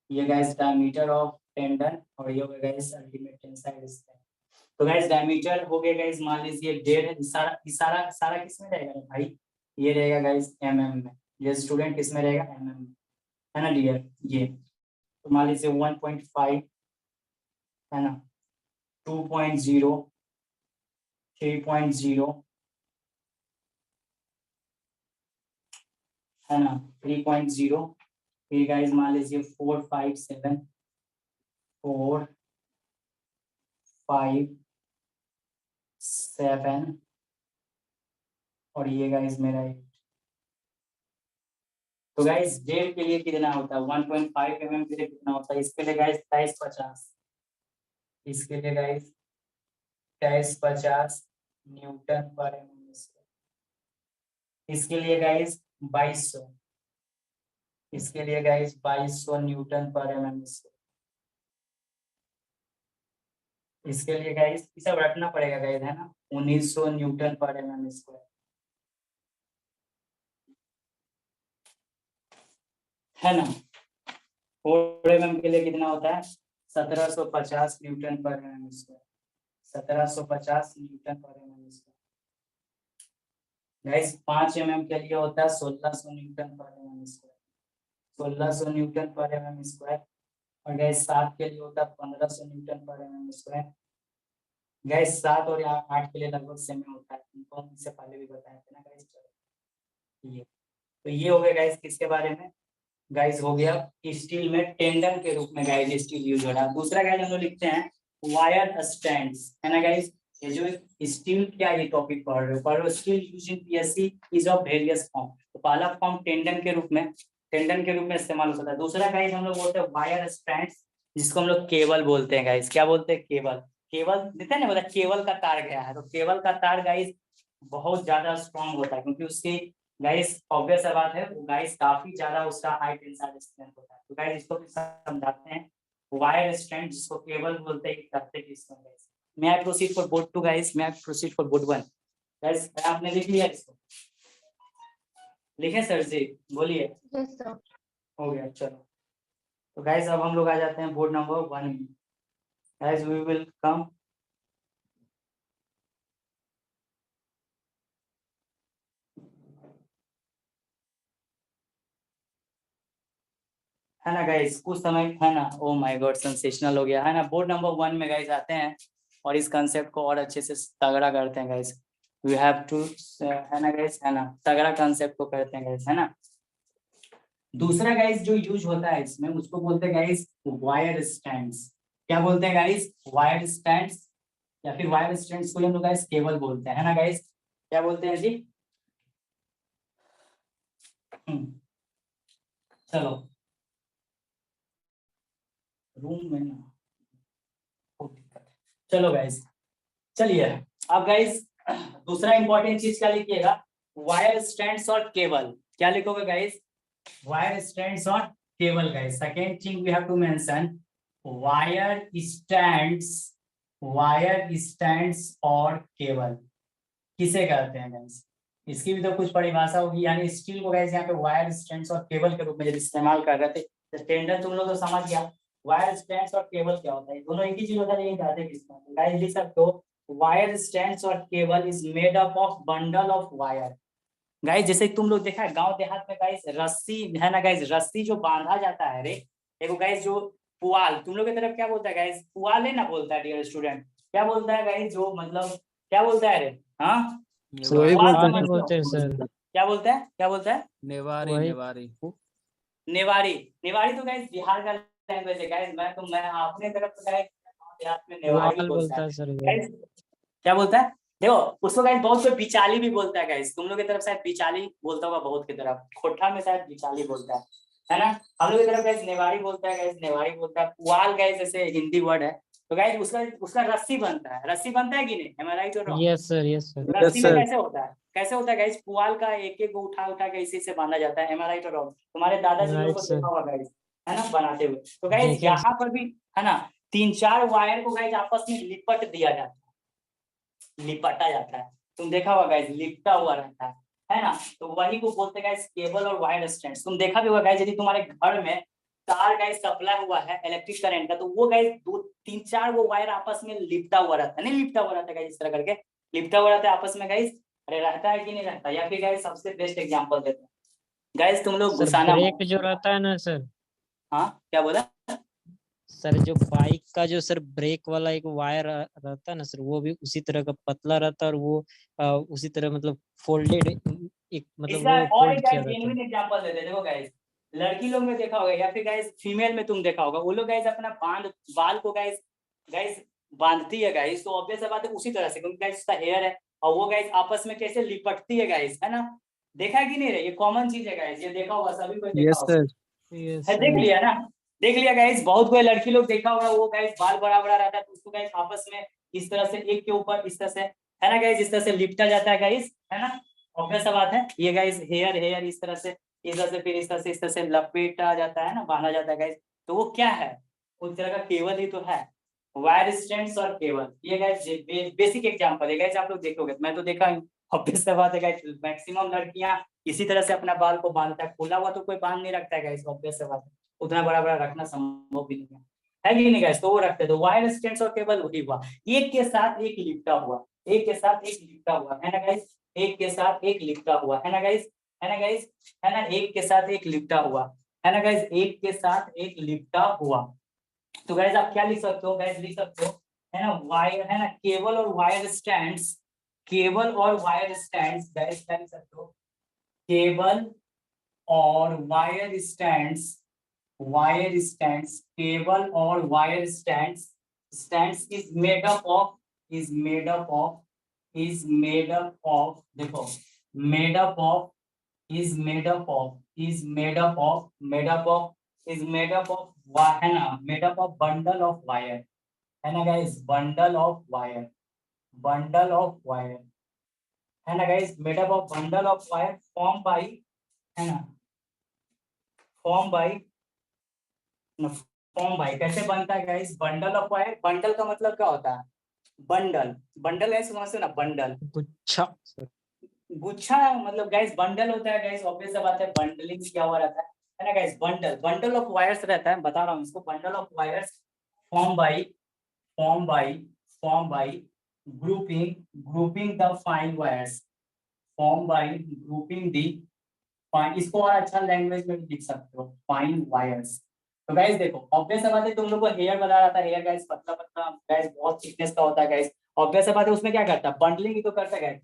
ये गाइस डायमीटर ऑफ टेंडन और ये हो गया गाइस अल्टीमेट टेंसाइल स्ट्रेंथ. तो गाइस डायमीटर हो गया गाइस, मान लीजिए 1.5 सारा किस में रहेगा भाई, ये रहेगा गाइस mm में. ये स्टूडेंट किस में रहेगा, mm में, है ना डियर. ये तो मान लीजिए 1.5 है ना, 2.0, 3.0 है ना, 3.0. फिर गाइस मान लीजिए 4, 5, 7, 4, 5, 7 और ये गाइस मेरा 8. तो गाइस डेढ़ के लिए कितना होता है, 1.5 mm के लिए कितना होता है, इसके लिए गाइस 2350, इसके लिए गाइस 2350 न्यूटन पर mm स्क्वायर. इसके लिए गाइस 2200, इसके लिए गाइस 2200 न्यूटन पर mm स्क्वायर. इसके लिए गाइस ये सब रखना पड़ेगा गाइस, है ना, 1900 न्यूटन पर mm स्क्वायर, है ना. 4 mm के लिए कितना होता है, 1750 न्यूटन पर mm स्क्वायर, 1750 न्यूटन पर mm स्क्वायर. गाइस 5 mm के लिए होता है 1600 न्यूटन पर mm स्क्वायर, 1600 न्यूटन पर mm स्क्वायर. और गाइस 7 के लिए होता है 1500 न्यूटन पर mm स्क्वायर. गाइस 7 और 8 के लिए लगभग सेम होता है, उनको हम इससे पहले भी बताए थे ना गाइस. ये तो ये हो गया गाइस किसके बारे में, गाइस हो गया स्टील में टेंडन के रूप में गाइस स्टील यूज हो रहा है. दूसरा गाइस हम लोग लिखते हैं वायर स्टैंड्स, है ना गाइस. ये जो स्टील क्या ये टॉपिक पढ़ रहे हो, steel used in PSC is of various form. तो पहला फॉर्म टेंडन के रूप में इस्तेमाल होता है. दूसरा गाइस हम लोग बोलते हैं वायर स्टैंड्स, जिसको हम लोग केबल बोलते हैं गाइस. क्या बोलते हैं, केबल देते हैं ना, बोला केबल का तार गया है. तो केबल का तार गाइस बहुत ज्यादा स्ट्रॉन्ग होता है, क्योंकि उसकी गाइस ऑब्वियस बात है वो गाइस काफी ज्यादा उसका हाई टेंसाइल स्ट्रेंथ होता है. तो गाइस इसको भी समझाते हैं, वायर स्ट्रैंड जिसको केबल बोलते हैं, करते हैं इसको गाइस. मैं I proceed for board 2 guys, मैं प्रोसीड फॉर बोर्ड 1 गाइस. आपने लिख लिया इसको, लिखे सर जी, बोलिए. Yes sir. हो गया, चलो. तो गाइस अब हम लोग आ जाते हैं बोर्ड नंबर 1 में. गाइस वी विल कम है ना गाइस, कुछ समय है ना. ओ माय गॉड सेंसेशनल हो गया, है ना. बोर्ड नंबर 1 में गाइस आते हैं और इस कंसेप्ट को और अच्छे से तगड़ा करते हैं गाइस. वी हैव टू, है ना गाइस, है ना, तगड़ा कंसेप्ट को करते हैं गाइस, है ना. दूसरा गाइस जो यूज होता है इसमें, उसको बोलते हैं गाइस वायर स्टैंड्स. क्या बोलते हैं गाइस, वायर स्टैंड्स, या फिर वायर स्टैंड्स को हम लोग गाइस केबल बोलते हैं, है ना गाइस. क्या बोलते हैं जी, चलो रूम में ना बहुत दिक्कत है. चलो गाइस, चलिए अब गाइस दूसरा इंपॉर्टेंट चीज क्या लिखिएगा, वायर स्टैंड्स और केबल. क्या लिखोगे गाइस, वायर स्टैंड्स और cable guys. Second thing we have to mention wire stands और केबल किसे कहते हैं गाइस. इसकी भी तो कुछ परिभाषा होगी. यानी स्टील को गाइस यहाँ पे वायर स्टैंड्स और केबल के रूप में जब इस्तेमाल कर रहे थे, तो टेंडन तुम लोग तो समझ गया. वायर स्टैंड्स और केबल क्या होता है, दोनों एक ही चीज होता है, लेकिन जाते किसमें. गाइस लिख सकते हो वायर स्टैंड्स और cable is made up of bundle of wire. Guys जैसे तुम लोग देखा है गांव देहात में गाइस रस्सी, है ना गाइस, रस्सी जो बांधा जाता है रे, देखो गाइस जो पुआल, तुम लोग की तरफ क्या बोलता है गाइस, पुआल है ना बोलता है डियर स्टूडेंट. क्या बोलता है गाइस, जो मतलब क्या बोलता है रे? हाँ सर वही पुआल बोलते पुआल हैं समझते हो? बोलते हैं सर। क्या बोलता है, क्या बोलता है? नेवारी वही नेवारी नेवारी। नेवारी तो गाइस बिहार का लैंग्वेज है गाइस। मैं अपने तरफ से गाइस देहात में नेवारी पुआल बोलता बोलता है है सर वो। गाइस। क्या बोलता है? देखो उसको गाइस बहुत कोई बिचाली भी बोलता है गाइस। तुम लोग की तरफ शायद बिचाली बोलता होगा, बहुत की तरफ खोटा में शायद बिचाली बोलता है ना? हम लोग की तरफ गाइस नेवारी बोलता है गाइस, नेवारी बोलता है। पुआल गाइस जैसे हिंदी वर्ड है, तो गाइस उसका उसका रस्सी बनता है। रस्सी बनता है कि नहीं? एम आई राइट और wrong? Yes sir, yes sir. रस्सी में सर कैसे होता है, कैसे होता है गाइस? पुआल का एक एक उठा उठा के इसी से बांधा जाता है। एम आई राइट और रॉन्ग? तुम्हारे दादाजी लोग राइट को सर, देखा होगा गाइस, है ना, बनाते हुए। तो गाइस देखे यहाँ पर भी है ना, 3-4 वायर को गाइस आपस में लिपट दिया जाता है, लिपटा जाता है। तुम देखा होगा गाइस, लिपटा हुआ रहता है ना? तो वही को बोलते हैं गाइस केबल और वायर स्टैंड। तुम देखा भी होगा गाइस, यदि तुम्हारे घर में तार गाइस सप्लाई हुआ है इलेक्ट्रिक करंट का, तो वो गाइस 2-3-4 वो वायर आपस में लिपटा हुआ रहता है। नहीं लिपटा हुआ रहता है गाइस, इस तरह करके लिपटा हुआ रहता है आपस में गाइस। अरे रहता है कि नहीं रहता? या फिर गाइस सबसे बेस्ट एग्जांपल देते हैं गाइस, तुम लोग सर। गुस्साना ब्रेक मत। जो रहता है ना सर, हाँ क्या बोला? सर जो बाइक का जो सर ब्रेक वाला एक वायर रहता है ना सर, वो भी उसी तरह का पतला रहता है, और वो उसी तरह मतलब फोल्डेड, एक मतलब इसका वो और एक फोल्ड किया गाइस रहता है। जेन्युइन एग्जांपल देते हैं। देखो गाइस, लड़की लोग में देखा होगा या फिर गाइस फीमेल में तुम देखा होगा, वो लोग गाइस अपना बाल को गाइस गाइस बांधती है गाइस, तो ऑब्वियस बात है उसी तरह से, क्योंकि गाइस उसका हेयर है और वो गाइस आपस में कैसे लिपटती है गाइस, है ना? देखा है कि नहीं रे? ये कॉमन चीज है गाइस, ये देखा होगा, सभी को देखा यस होगा, सर यस है, देख सर। लिया ना? देख लिया गाइस, बहुत कोई लड़की लोग देखा होगा, वो गाइस बाल बड़ा बड़ा रहता है, तो उसको गाइस आपस में इस तरह से एक के ऊपर इस तरह से, है ना गाइस, इस तरह से लिपटा जाता है गाइस, है ना? ऑब्वियस सा बात है। ये गाइस हेयर हेयर इस तरह से, इस तरह से, फिर इस तरह से लपेटा जाता है ना, बांधा जाता है गाइस। तो वो क्या है? उस तरह का केबल ही तो है, वायर स्ट्रैंड्स और केबल। ये गाइस बेसिक एग्जांपल है गाइस, आप लोग देखोगे, मैं तो देखा हूं। ऑब्वियस सा बात है गाइस, मैक्सिमम लड़कियां इसी तरह से अपना बाल को बांधता है। खुला हुआ तो कोई बांध नहीं रखता है गाइस, ऑब्वियस सा बात है, उतना बड़ा बड़ा रखना संभव भी नहीं है कि नहीं गाइस? तो वो रखते हैं। तो वायर स्टैंड्स और केबल वही हुआ, एक के साथ एक लिपटा हुआ, एक के साथ एक लिपटा हुआ, है ना गाइस? एक के साथ एक लिपटा हुआ, है ना गाइस? है ना गाइस? है ना? एक के साथ एक लिपटा हुआ, है ना गाइस? एक के साथ एक लिपटा हुआ। तो गाइस आप क्या लिख सकते हो गाइस? लिख सकते हो, है ना, वायर, है ना, केबल और वायर स्टैंड्स, केबल और वायर स्टैंड्स गाइस, क्या लिख सकते हो? केबल और wire stands, wire stands, cable और wire stands, stands is made up of, is made up of, is made up of, देखो, made up of, is made up of, is made up of, made up of, is made up of, है ना, made up of bundle of wire, है ना guys, bundle of wire, bundle of wire, है ना guys, made up of bundle of wire formed by, है ना, formed by, फॉर्म बाय कैसे बनता है guys? Bundle of wire. Bundle का मतलब क्या होता है? बंडल, बंडल है, समझते हो ना? बंडल, गुच्छा सर। गुच्छा मतलब गाइस बंडल होता है गाइस, ऑब्वियस सा बात है, बंडलिंग किया हुआ रहता है ना guys? Bundle, bundle of wires रहता है, बता रहा हूँ इसको, bundle of wires form by, form by, form by grouping, grouping the fine wires, form by grouping the fine, इसको और अच्छा लैंग्वेज में भी लिख सकते हो, फाइन वायर्स। तो गाइस देखो, ऑब्वियस सा बात है, तुम लोग को हेयर बता रहा था, हेयर गाइस पतला पतला गाइस बहुत थिकनेस का होता है गाइस, ऑब्वियस सा बात है, उसमें क्या करता है? बंडलिंग ही तो करता है गाइस,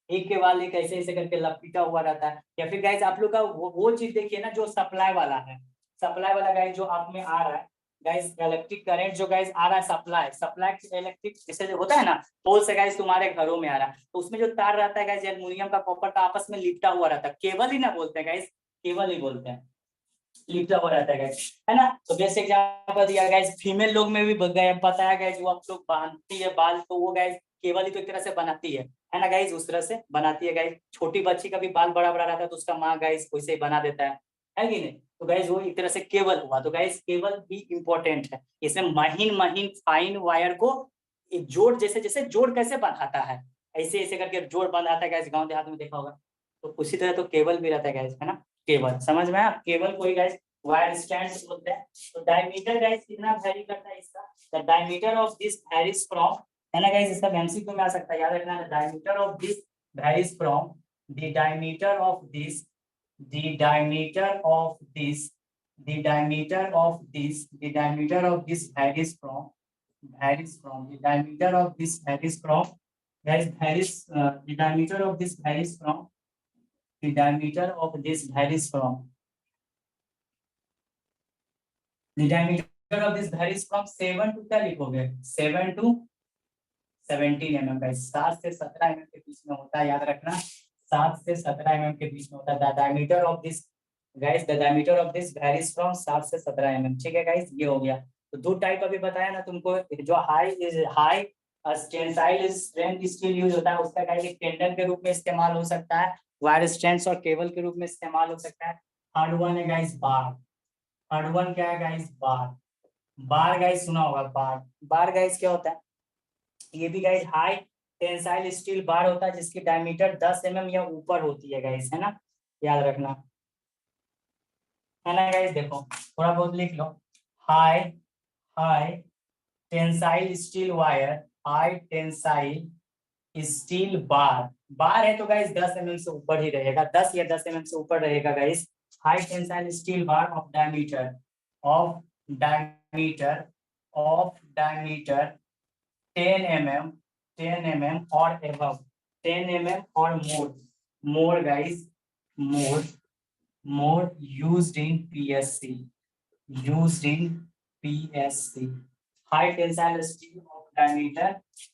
एक के बाद एक ऐसे ऐसे करके लपीटा हुआ रहता है। या फिर गाइस आप लोग का वो चीज देखिए ना, जो सप्लाई वाला है, सप्लाई वाला गाइस जो आप में आ रहा है गाइस, इलेक्ट्रिक करंट जो गाइस आ रहा है, सप्लाई, सप्लाई इलेक्ट्रिक जैसे जो होता है ना, पोल से गाइस तुम्हारे घरों में आ रहा है, तो उसमें जो तार रहता है गाइस, एल्युमिनियम का, कॉपर का, आपस में लिपटा हुआ रहता है, केबल ही ना बोलते हैं गाइस, केबल ही बोलते हैं, लिपटा हुआ रहता है गाइस, है ना? तो जैसे एग्जांपल दिया गाइस, फीमेल लोग में भी बताया गाइस, वो आप लोग बांधती है बाल, तो वो गाइस केवल ही तो एक तरह से बनाती है ना गाइस? उस तरह से बनाती है गाइस। छोटी बच्ची का भी बाल बड़ा बड़ा रहता है, तो उसका माँ गाइस वैसे ही बना देता है कि नहीं? तो गाइस वो एक तरह से केबल हुआ। तो गाइस केबल भी इंपॉर्टेंट है, इसमें महीन महीन फाइन वायर को जोड़, जैसे जैसे जोड़ कैसे बनाता है, ऐसे ऐसे करके जोड़ बनाता है गाइस, गाँव देहात में देखा होगा। तो उसी तरह तो केबल भी रहता है गाइस, है ना? केबल समझ में आया? केबल कोई गाइस वायर स्टैंड्स बोलते हैं। तो डायमीटर गाइस कितना वैरी करता है इसका? The diameter of this varies from, है ना गाइस? इसका एमसीक्यू में आ सकता है, याद रखना है। Diameter of this varies from, the diameter of this, the diameter of this, the diameter of this, the diameter of this varies from, varies from, the diameter of this varies from, guys varies, the diameter of this varies from, the diameter of this varies from, the diameter of this varies from 7 to, क्या लिखोगे, 7 to 17 mm गाइस, 7 से 17 mm के बीच में होता है, याद रखना 7 से 17 mm के बीच में होता है। The diameter of this guys, the diameter of this varies from 7 से 17 mm। ठीक है गाइस, ये हो गया। तो दो टाइप अभी बताया ना तुमको, जो high tensile strength steel use होता है, उसका गाइस एक टेंडन के रूप में इस्तेमाल हो सकता है, वायर स्ट्रेंथ और केबल के रूप में इस्तेमाल हो सकता है। थर्ड वन है गाइस बार। थर्ड वन क्या है गाइस, बार। बार गाइस सुना होगा, बार। बार गाइस क्या होता है, ये भी गाइस हाई टेंसाइल स्टील बार होता है, जिसकी डायमीटर 10 mm या ऊपर होती है गाइस, है ना, याद रखना, है ना गाइस। देखो थोड़ा बहुत लिख लो, high high tensile steel wire, high tensile steel bar. Bar है तो गाइस 10 mm से ऊपर ही रहेगा, 10 या 10 mm से ऊपर रहेगा guys. High tensile steel bar of diameter, of diameter, of diameter 10 mm, 10 mm or above, 10 mm or more guys, more used in PSC, used in PSC, high tensile steel of diameter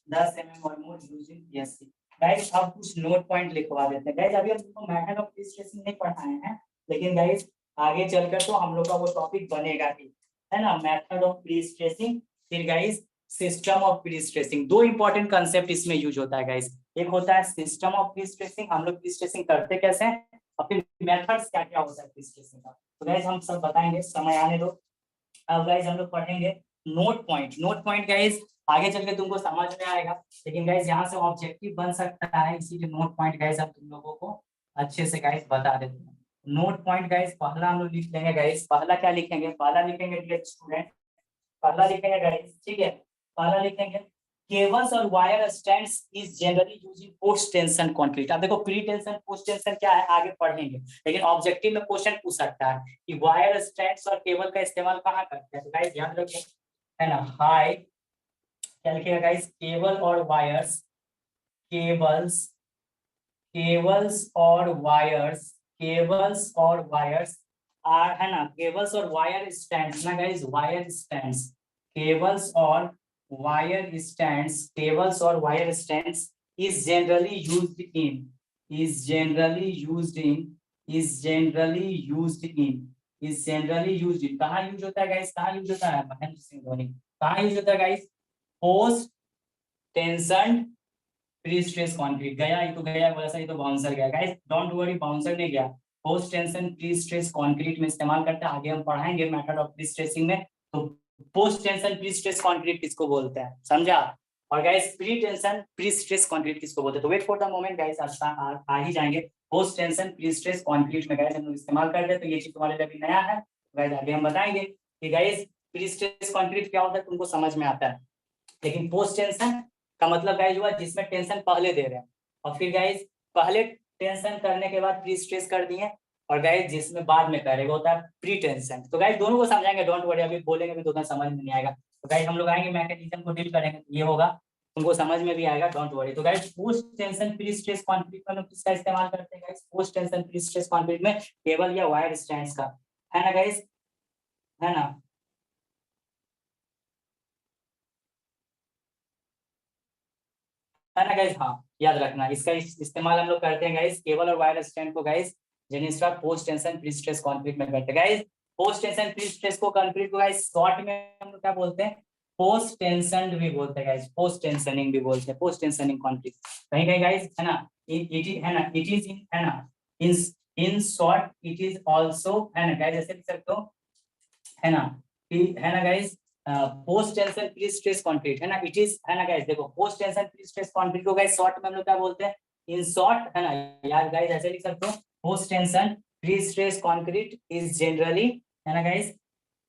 10 mm or more used in PSC। Guys अब कुछ नोट पॉइंट लिखवा देते हैं गाइस। अभी हम तुमको मेथड ऑफ प्री-स्ट्रेसिंग नहीं पढ़ाए हैं, लेकिन गाइस आगे चलकर तो हम लोग का वो टॉपिक बनेगा ही, है ना, मेथड ऑफ प्री-स्ट्रेसिंग। फिर गाइस सिस्टम ऑफ प्री-स्ट्रेसिंग। दो इंपॉर्टेंट कंसेप्ट इसमें यूज होता है गाइस, एक होता है सिस्टम ऑफ प्री-स्ट्रेसिंग, हम लोग प्री-स्ट्रेसिंग करते कैसे हैं, और फिर मेथड्स क्या क्या होता है प्री-स्ट्रेसिंग का, तो गाइस हम सब बताएंगे, समय आने दो। अब गाइस हम लोग पढ़ेंगे note point. Note point guys आगे चल के तुमको समझ में आएगा, लेकिन गाइस यहाँ से ऑब्जेक्टिव बन सकता है, इसीलिए नोट पॉइंट गाइस हम तुम लोगों को अच्छे से गाइस बता देते हैं। नोट पॉइंट गाइस पहला हम लोग लिख लेंगे गाइस, पहला क्या लिखेंगे, पहला लिखेंगे डियर स्टूडेंट, पहला लिखेंगे गाइस, ठीक है, पहला लिखेंगे केबल्स और wire stands is generally using post tension concrete. अब देखो प्री टेंशन पोस्ट टेंशन क्या है आगे पढ़ेंगे, लेकिन ऑब्जेक्टिव में क्वेश्चन पूछ सकता है कि वायर स्टैंड्स और केबल का इस्तेमाल कहाँ करते हैं, तो गाइस ध्यान रखो, है ना, हाई क्या लिखेगा गाइस, केबल और वायर्स, केबल्स, केबल्स और वायर्स, केबल्स और वायर्स आर, है ना, केबल्स और वायर स्टैंड्स ना गाइस, वायर स्टैंड्स, केबल्स और वायर स्टैंड्स, केबल्स और wire stands is generally used in, is generally used in, is generally used in, is generally used in, कहाँ यूज होता है गाइस, कहाँ यूज होता है, महेंद्र सिंह धोनी, कहाँ यूज होता है guys, post tension pre stress concrete. गया ये तो गया, वैसा ही तो बाउंसर गया गाइस, डोंट वरी बाउंसर नहीं गया, post tension pre stress concrete में इस्तेमाल करते हैं, आगे हम पढ़ाएंगे मेथड ऑफ प्री स्ट्रेसिंग में। तो post tension pre stress concrete किसको बोलते हैं, समझा, और guys pretension pre stress concrete किसको बोलते हैं, तो wait for the moment guys, आ ही जाएंगे। Post tension pre stress concrete में गाइस हम लोग इस्तेमाल करते हैं, तो ये चीज तुम्हारे लिए अभी नया है गाइस, आगे हम बताएंगे कि गाइस प्री स्ट्रेस कंक्रीट क्या होता है, तुमको समझ में आता है, लेकिन पोस्ट टेंशन का मतलब गाइस हुआ जिसमें टेंशन पहले दे रहे हैं, और फिर गाइस पहले टेंशन करने के बाद प्री स्ट्रेस कर दिए, और गाइस जिसमें बाद में करेगा होता है प्री टेंशन। तो गाइस दोनों को समझाएंगे, डोंट वरी, अभी बोलेंगे भी तो उतना समझ में नहीं आएगा, तो गाइस हम लोग आएंगे मैकेनिज्म को डील करेंगे, ये होगा तुमको समझ में भी आएगा, डोंट वरी। तो guys post tension pre stress concrete में हम लोग किसका इस्तेमाल करते हैं guys, post tension pre stress concrete में केबल या वायर स्टैंड्स का, है ना गाइस, है ना, है ना गाइस, हाँ याद रखना, इसका इस्तेमाल हम लोग करते हैं गाइस केबल और वायर स्टैंड को गाइस जेनिस्ट्रा post tension pre stress concrete में करते हैं guys. Post tension prestress को कंक्रीट को गाइस शॉर्ट में हम लोग क्या बोलते हैं, पोस्ट टेंशन भी बोलते हैं गाइस, पोस्ट टेंशनिंग भी बोलते हैं, पोस्ट टेंशनिंग कंक्रीट कहीं कहीं गाइस, है ना, इट इज, है ना, इट इज इन, है ना, in short it is also, है ना गाइस, ऐसे लिख सकते हो, है ना, है ना guys, post tension pre stress concrete, है ना, इट इज, है ना गाइस, देखो post tension pre stress concrete को गाइस शॉर्ट में हम लोग क्या बोलते हैं, इन शॉर्ट, है ना यार गाइस, ऐसे लिख सकते हो, post tension pre stress concrete is generally, है ना गाइस,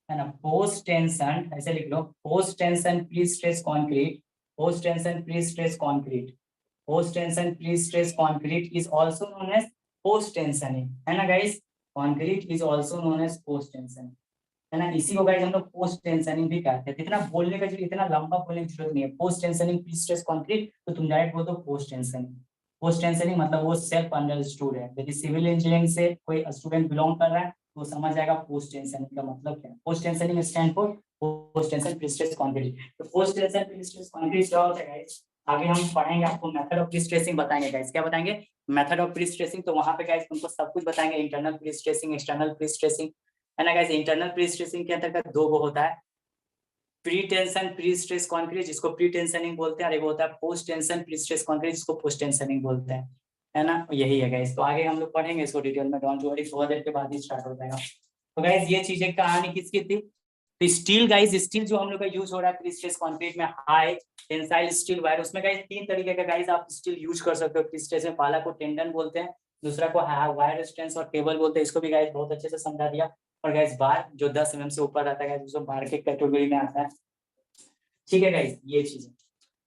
है ना, पोस्ट टेंशन ऐसे लिख लो, post tension pre stress concrete, post tension pre stress concrete, post tension pre stress concrete is also known as post tensioning, है ना guys, concrete is also known as post tension, है ना। इसी को गाइस हम लोग पोस्ट टेंशनिंग भी कहते हैं। इतना बोलने का इतना लंबा बोलने की जरूरत नहीं है। Post tensioning pre stress concrete, तो तुम डायरेक्ट बोल दो पोस्ट टेंशनिंग। पोस्ट टेंशनिंग मतलब वो सेल्फ अंडरस्टूड है। यदि सिविल इंजीनियरिंग से कोई स्टूडेंट बिलोंग कर रहा है तो समझ जाएगा पोस्ट टेंशनिंग का मतलब क्या है। Post tensioning stand for post tension pre stress concrete. तो post tension pre stress concrete क्या होता है गाइस, आगे हम पढ़ेंगे, आपको मेथड ऑफ प्री स्ट्रेसिंग बताएंगे गाइस। क्या बताएंगे? Method of pre stressing. तो वहां पे गाइस तुमको सब कुछ बताएंगे, internal prestressing, external prestressing, है ना गाइस। इंटरनल प्री स्ट्रेसिंग के अंतर्गत दो वो होता है, pre tension pre stress concrete जिसको प्री टेंशनिंग बोलते हैं, और एक होता है post tension pre stress concrete जिसको पोस्ट टेंशनिंग बोलते हैं, है ना। यही है गाइस। तो आगे हम लोग पढ़ेंगे इसको डिटेल में, डोंट वरी, थोड़ा देर के बाद ही स्टार्ट हो जाएगा। तो गाइस ये चीजें कहानी किसकी थी? तो स्टील गाइस, स्टील जो हम लोग का यूज हो रहा है प्री स्ट्रेस कंक्रीट में, हाई टेंसाइल स्टील वायर, उसमें गाइस तीन तरीके का गाइस आप स्टील यूज कर सकते हो प्री स्ट्रेस में। पहला को टेंडन बोलते हैं, दूसरा को वायर स्ट्रेंथ और केबल बोलते हैं। इसको भी गाइस बहुत अच्छे से समझा दिया। और गाइस बार जो 10 mm से ऊपर रहता है गाइस, उसको बार के कैटेगरी में आता है। ठीक है गाइस, ये चीज है।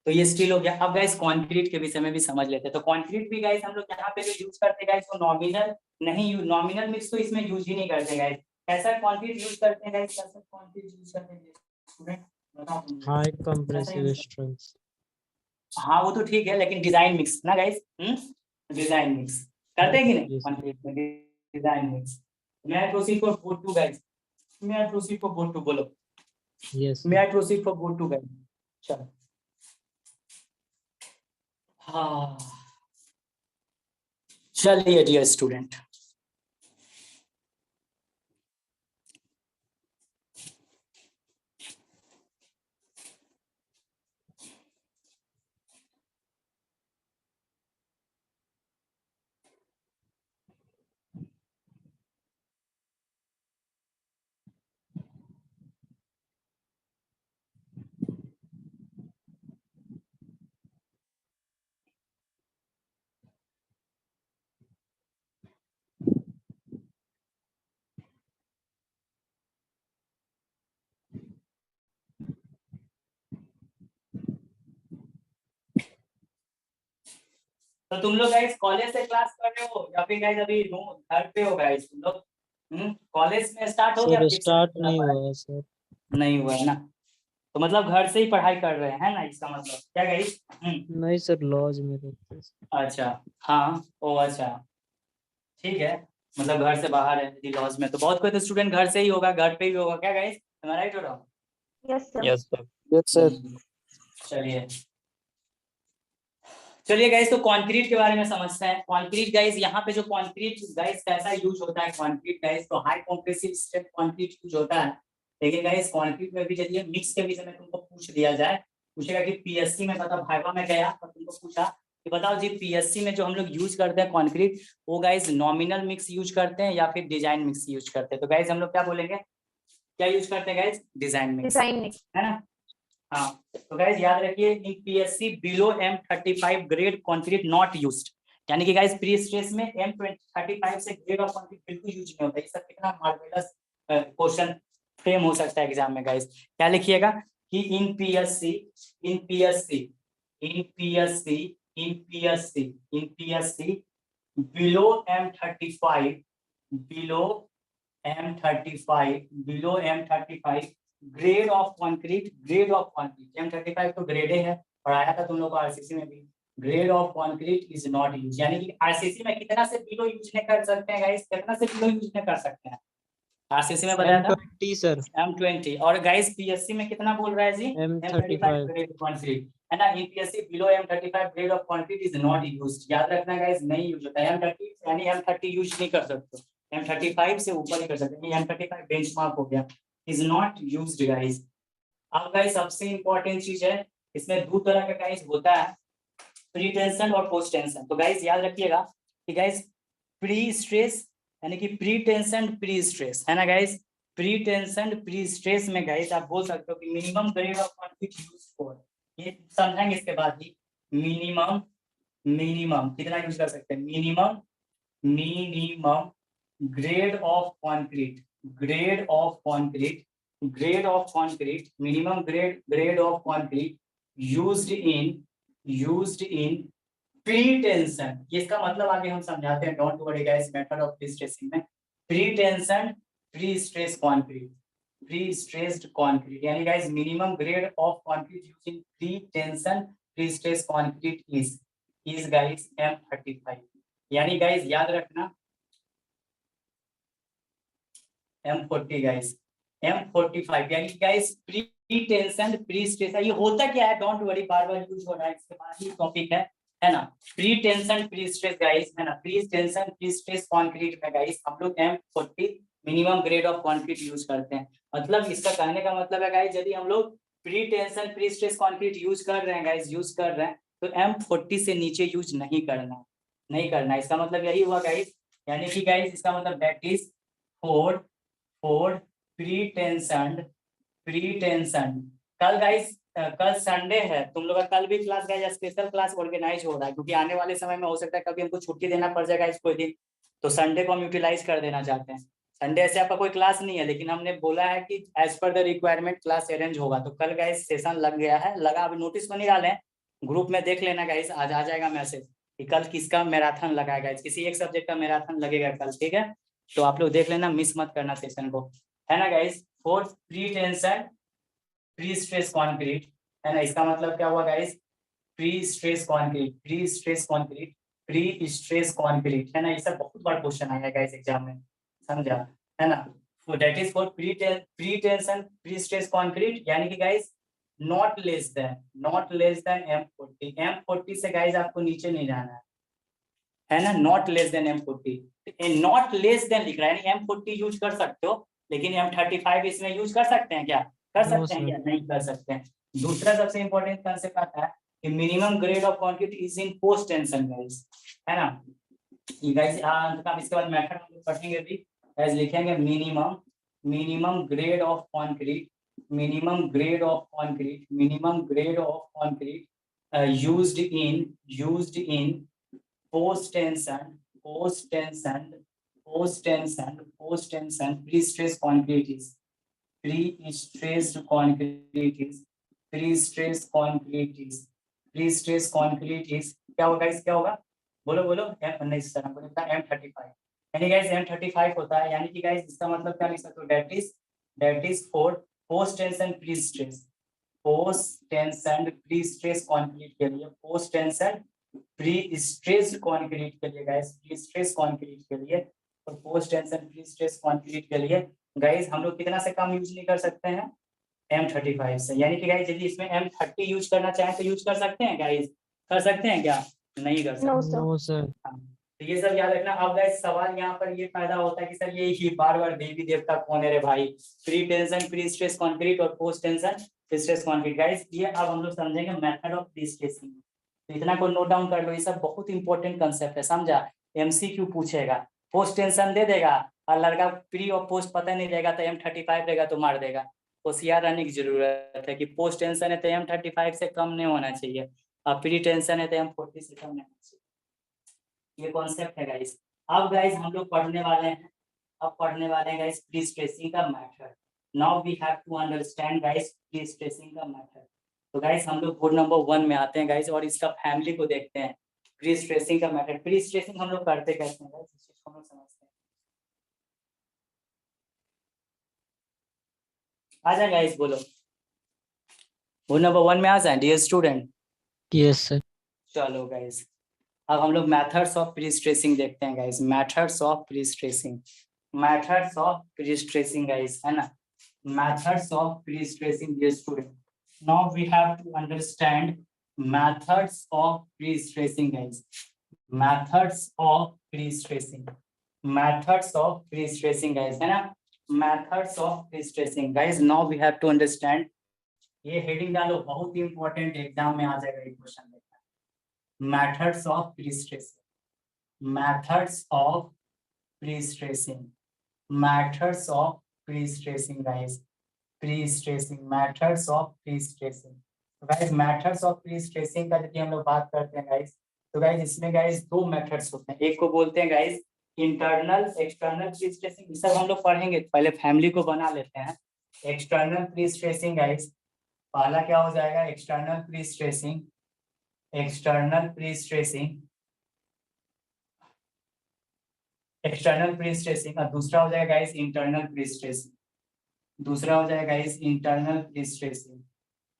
तो ये स्टील हो गया। अब गाइस कंक्रीट के विषय में भी समझ लेते हैं। तो कंक्रीट भी गाइस हम लोग यहाँ पे जो यूज करते हैं गाइस, वो नॉमिनल नहीं, नॉमिनल मिक्स तो इसमें यूज ही नहीं करते गाइस। ऐसा कंक्रीट यूज करते हैं गाइस, कैसा कंक्रीट यूज करते हैं स्टूडेंट बताओ तुम। High compressive strength. हाँ वो तो ठीक है, लेकिन डिजाइन मिक्स ना गाइस, डिजाइन मिक्स करते हैं कि नहीं Yes. कंक्रीट में, डिजाइन मिक्स। मैं proceed for go to guys, मैं प्रोसीड फॉर गो टू बोलो, Yes. मैं proceed for go to guys. चलो हाँ, चलिए डियर स्टूडेंट, तो तुम लोग गाइस कॉलेज से क्लास कर रहे हो या फिर गाइस अभी घर पे हो गाइस तुम लोग? कॉलेज में स्टार्ट हो गया सर फिर से स्टार्ट अपना नहीं पढ़ाई? हुआ है सर। नहीं हुआ है ना, तो मतलब घर से ही पढ़ाई कर रहे हैं ना, इसका मतलब क्या गाइस? नहीं सर, लॉज में रहते हैं। अच्छा, हाँ, ओ अच्छा, ठीक है। मतलब घर से बाहर है यदि लॉज में, तो बहुत कोई तो स्टूडेंट घर से ही होगा, घर पे ही होगा, क्या guys? am I right or wrong? Yes sir. Yes sir. Yes sir. चलिए चलिए गाइस, तो कंक्रीट के बारे में समझते हैं। कंक्रीट गाइस, यहाँ पे जो कंक्रीट गाइस कैसा यूज होता है कंक्रीट गाइस, तो high compressive strength concrete use होता है। लेकिन गाइस कंक्रीट में भी यदि मिक्स के विषय में तुमको पूछ दिया जाए, पूछेगा कि पीएससी में बता, भाइवा में गया और तुमको पूछा कि बताओ जी पीएससी में जो हम लोग यूज करते हैं कंक्रीट, वो गाइस नॉमिनल मिक्स यूज करते हैं या फिर डिजाइन मिक्स यूज करते हैं? तो गाइस हम लोग क्या बोलेंगे, क्या यूज करते हैं guys? Design mix, design mix. है ना। हाँ, तो गाइस याद रखिए, in PSC below M35 grade concrete not used, यानी कि गाइस प्री स्ट्रेस में M35 से ग्रेड ऑफ कंक्रीट बिल्कुल यूज नहीं होता। ये सब कितना मार्वेलस क्वेश्चन फ्रेम हो सकता है एग्जाम में गाइस। क्या लिखिएगा कि in PSC in PSC in PSC in PSC in PSC below M35 below M35 grade of concrete, grade of concrete, M35 तो ग्रेड है और आया था तुम लोग को आरसीसी में भी, grade of concrete is not use, यानी कि आरसीसी में कितना से बिलो यूज नहीं कर सकते हैं गाइस, कितना से बिलो यूज नहीं कर सकते हैं आरसीसी में बताया था M20 सर। M20, और गाइस पीएससी में कितना बोल रहा है जी? M35 ग्रेड कंक्रीट, है ना। PSC below M35 grade of concrete is not used, याद रखना गाइस, नहीं यूज होता है। M30 यानी M30 यूज नहीं कर सकते, M35 से ऊपर ही कर सकते हैं, M35 बेंचमार्क हो गया, इज नॉट यूज्ड गाइस। अब गाइस सबसे इंपॉर्टेंट चीज है, इसमें दो तरह का गाइस होता है, प्री टेंशन और पोस्ट टेंशन। तो गाइस याद रखिएगा कि गाइस प्री स्ट्रेस यानी कि प्री टेंशन प्री स्ट्रेस, है ना guys. Pretension prestress में गाइस आप बोल सकते हो कि minimum grade of concrete use for, ये समझेंगे इसके बाद ही, मिनिमम मिनिमम कितना यूज कर सकते हैं, minimum minimum grade of concrete, grade of concrete, grade of concrete, minimum grade of concrete used in pre tension. इसका मतलब आगे हम समझाते हैं, don't worry guys, method of pre stressing में pre tension pre stress concrete, prestressed concrete, यानी guys minimum grade of concrete used in pretension pre stress concrete is guys M35। यानी गाइस याद रखना M40 गाइस, M45 यानी guys pretension prestress. ये होता क्या है, डोंट वरी, बार बार यूज हो रहा है, इसके बाद ही टॉपिक है ना। Pretension prestress guys, है ना, pretension pre stress concrete में गाइस हम लोग M40 minimum grade of concrete use करते हैं। मतलब इसका कहने का मतलब है गाइस, यदि हम लोग pre tension pre stress concrete use कर रहे हैं गाइस, यूज कर रहे हैं, तो M40 से नीचे यूज नहीं करना, नहीं करना। इसका मतलब यही हुआ गाइस, यानी कि गाइस इसका मतलब that is for pre tension. कल गाइस, कल संडे है, तुम लोग का कल भी class guys special class organise हो रहा है, क्योंकि आने वाले समय में हो सकता है कभी हमको छुट्टी देना पड़ जाएगा इस कोई दिन, तो संडे को हम यूटिलाइज कर देना चाहते हैं। संडे से आपका कोई क्लास नहीं है, लेकिन हमने बोला है कि as per the requirement class arrange होगा। तो कल गाइस सेशन लग गया है, लगा, अभी नोटिस को नहीं डाले, ग्रुप में देख लेना गाइस, आज आ जाएगा मैसेज कि कल किसका मैराथन लगा गाइस, किसी एक सब्जेक्ट का मैराथन लगेगा कल, ठीक है। तो आप लोग देख लेना, मिस मत करना सेशन को, है ना guys. Fourth pre tension pre stress concrete, है ना, इसका मतलब क्या हुआ guys, pre stress concrete, pre stress concrete, pre stress concrete, है ना। ये सब बहुत बार क्वेश्चन आया गाइस एग्जाम में, समझा, है ना। तो that is for pre tension pre stress concrete, यानी कि guys not less than M40। M40 से गाइस आपको नीचे नहीं जाना है ना, not less than M40। Not less than लिख रहा है, यानी M40 यूज कर सकते हो, लेकिन M35 इसमें यूज कर सकते हैं क्या, कर नो सकते हैं सर। या नहीं कर सकते हैं। दूसरा सबसे इंपॉर्टेंट कंसेप्ट आता है कि minimum grade of concrete is in post tension guys, है ना। ये गाइस इसके बाद मेथड हम लोग पढ़ेंगे भी, गाइस लिखेंगे minimum grade of concrete, minimum grade of concrete, minimum grade of concrete used in post tension pre-stress concrete is pre-stressed concrete is pre-stress concrete is pre-stress concrete is क्या होगा गाइस, क्या होगा, बोलो बोलो, नहीं सर हमको लगता है M35, यानी गाइस M35 होता है, यानी कि गाइस इसका मतलब क्या लिख सकते हो, that is for post tension pre-stress concrete के लिए, post tension pre stress concrete के लिए गाइस, प्री स्ट्रेस कंक्रीट के लिए और post tension pre stress concrete के लिए गाइस हम लोग कितना से कम यूज नहीं कर सकते हैं, M35 से। यानी कि गाइस यदि इसमें M30 यूज करना चाहें तो यूज कर सकते हैं गाइस, कर सकते हैं क्या, नहीं कर सकते। No, sir. No sir. हाँ, तो ये सब याद रखना। अब गाइस सवाल यहाँ पर ये पैदा होता है कि सर ये ही बार बार देवी देवता कौन है रे भाई, pretension pre stress concrete और post tension pre stress concrete. Guys ये अब हम लोग समझेंगे मेथड ऑफ प्री स्ट्रेसिंग, तो इतना को नोट डाउन कर लो, ये सब बहुत इंपॉर्टेंट कंसेप्ट है, समझा। MCQ पूछेगा, पोस्ट टेंशन दे देगा और लड़का प्री और पोस्ट पता नहीं देगा तो M35 देगा तो मार देगा। होशियार रहने की जरूरत है कि पोस्ट टेंशन है तो M35 से कम नहीं होना चाहिए और प्री टेंशन है तो M40 से कम नहीं होना चाहिए। ये कॉन्सेप्ट है गाइस। अब गाइस हम लोग पढ़ने वाले हैं, अब पढ़ने वाले हैं गाइस प्री स्ट्रेसिंग का method. Now we have to understand guys pre stressing का मेथड। तो गाइस हम लोग बोर्ड नंबर 1 में आते हैं गाइस और इसका फैमिली को देखते हैं। प्री स्ट्रेसिंग का मेथड, प्री स्ट्रेसिंग हम लोग करते कैसे हैं गाइस, इस चीज को हम लोग समझते हैं। आ जाए गाइस, बोलो बोर्ड नंबर 1 में आ जाए डियर स्टूडेंट। Yes sir. चलो गाइस अब हम लोग मेथड्स ऑफ प्री स्ट्रेसिंग देखते हैं guys, methods of pre stressing, methods of pre stressing guys, है ना, methods of pre stressing dear student. Now we have to understand methods of pre stressing guys, methods of pre stressing, methods of pre stressing guys, है ना, methods of pre stressing guys. Now we have to understand, ये हेडिंग डालो, बहुत ही इंपॉर्टेंट एग्जाम में आ जाएगा ये question. Methods of pre-stressing, methods of pre-stressing, methods of pre-stressing guys, pre-stressing, methods of pre-stressing। तो guys methods of pre-stressing का यदि हम लोग बात करते हैं guys, तो guys इसमें guys दो methods होते हैं, एक को बोलते हैं guys इंटरनल एक्सटर्नल pre-stressing, ये सब हम लोग पढ़ेंगे, पहले फैमिली को बना लेते हैं। एक्सटर्नल pre-stressing guys, पहला क्या हो जाएगा, external pre-stressing, external prestressing, external pre stressing, और दूसरा हो जाएगा गाइस इंटरनल प्री स्ट्रेसिंग। दूसरा हो जाएगा guys internal pre-stressing.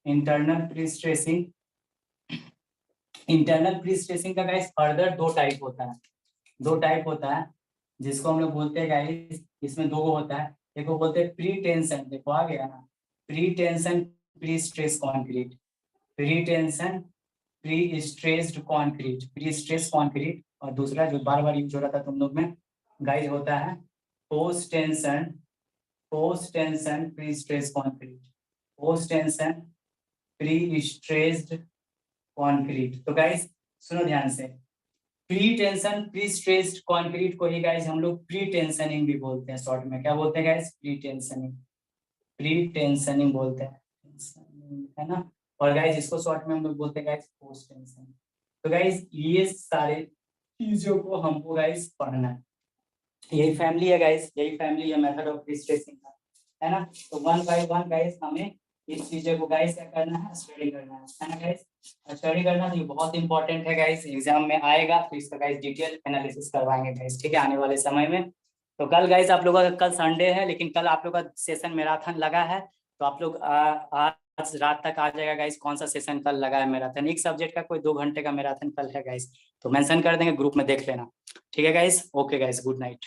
Internal pre-stressing, internal pre-stressing का गाइस फर्दर दो टाइप होता है जिसको हम लोग बोलते हैं गाइस, इसमें दो होता है, एक को बोलते हैं प्री टेंशन, देखो आ गया ना, pretension pre stress concrete, pre tension pre stressed concrete, pre stress concrete, और दूसरा जो बार बार यूज हो रहा था तुम लोग में गाइस होता है post tension pre stress concrete, post tension pre stressed concrete. तो गाइस सुनो ध्यान से, pre tension pre stressed concrete को ही गाइस हम लोग प्री टेंशनिंग भी बोलते हैं, शॉर्ट में क्या बोलते हैं गाइस, प्री टेंशनिंग बोलते हैं, है ना। और गाइस इसको शॉर्ट में हम लोग बोलते हैं गाइस पोस्ट टेंशन। तो गाइस ये सारे चीजों को हमको गाइस पढ़ना है, यही फैमिली है गाइस, यही फैमिली है मेथड ऑफ प्री स्ट्रेसिंग का, है ना। तो 1 by 1 गाइस हमें इस चीजों को गाइस क्या करना है, स्टडी करना है ना गाइस। स्टडी करना तो ये बहुत इंपॉर्टेंट है गाइस, एग्जाम में आएगा तो इसका गाइस डिटेल एनालिसिस करवाएंगे गाइस, ठीक है, आने वाले समय में। तो कल गाइस आप लोगों का, कल संडे है लेकिन कल आप लोग का सेशन मैराथन लगा है, तो आप लोग आज रात तक आ जाएगा गाइस कौन सा सेशन कल लगा है मैराथन, एक सब्जेक्ट का कोई 2 घंटे का मैराथन कल है गाइस, तो मेंशन कर देंगे, ग्रुप में देख लेना, ठीक है guys. Okay guys, good night.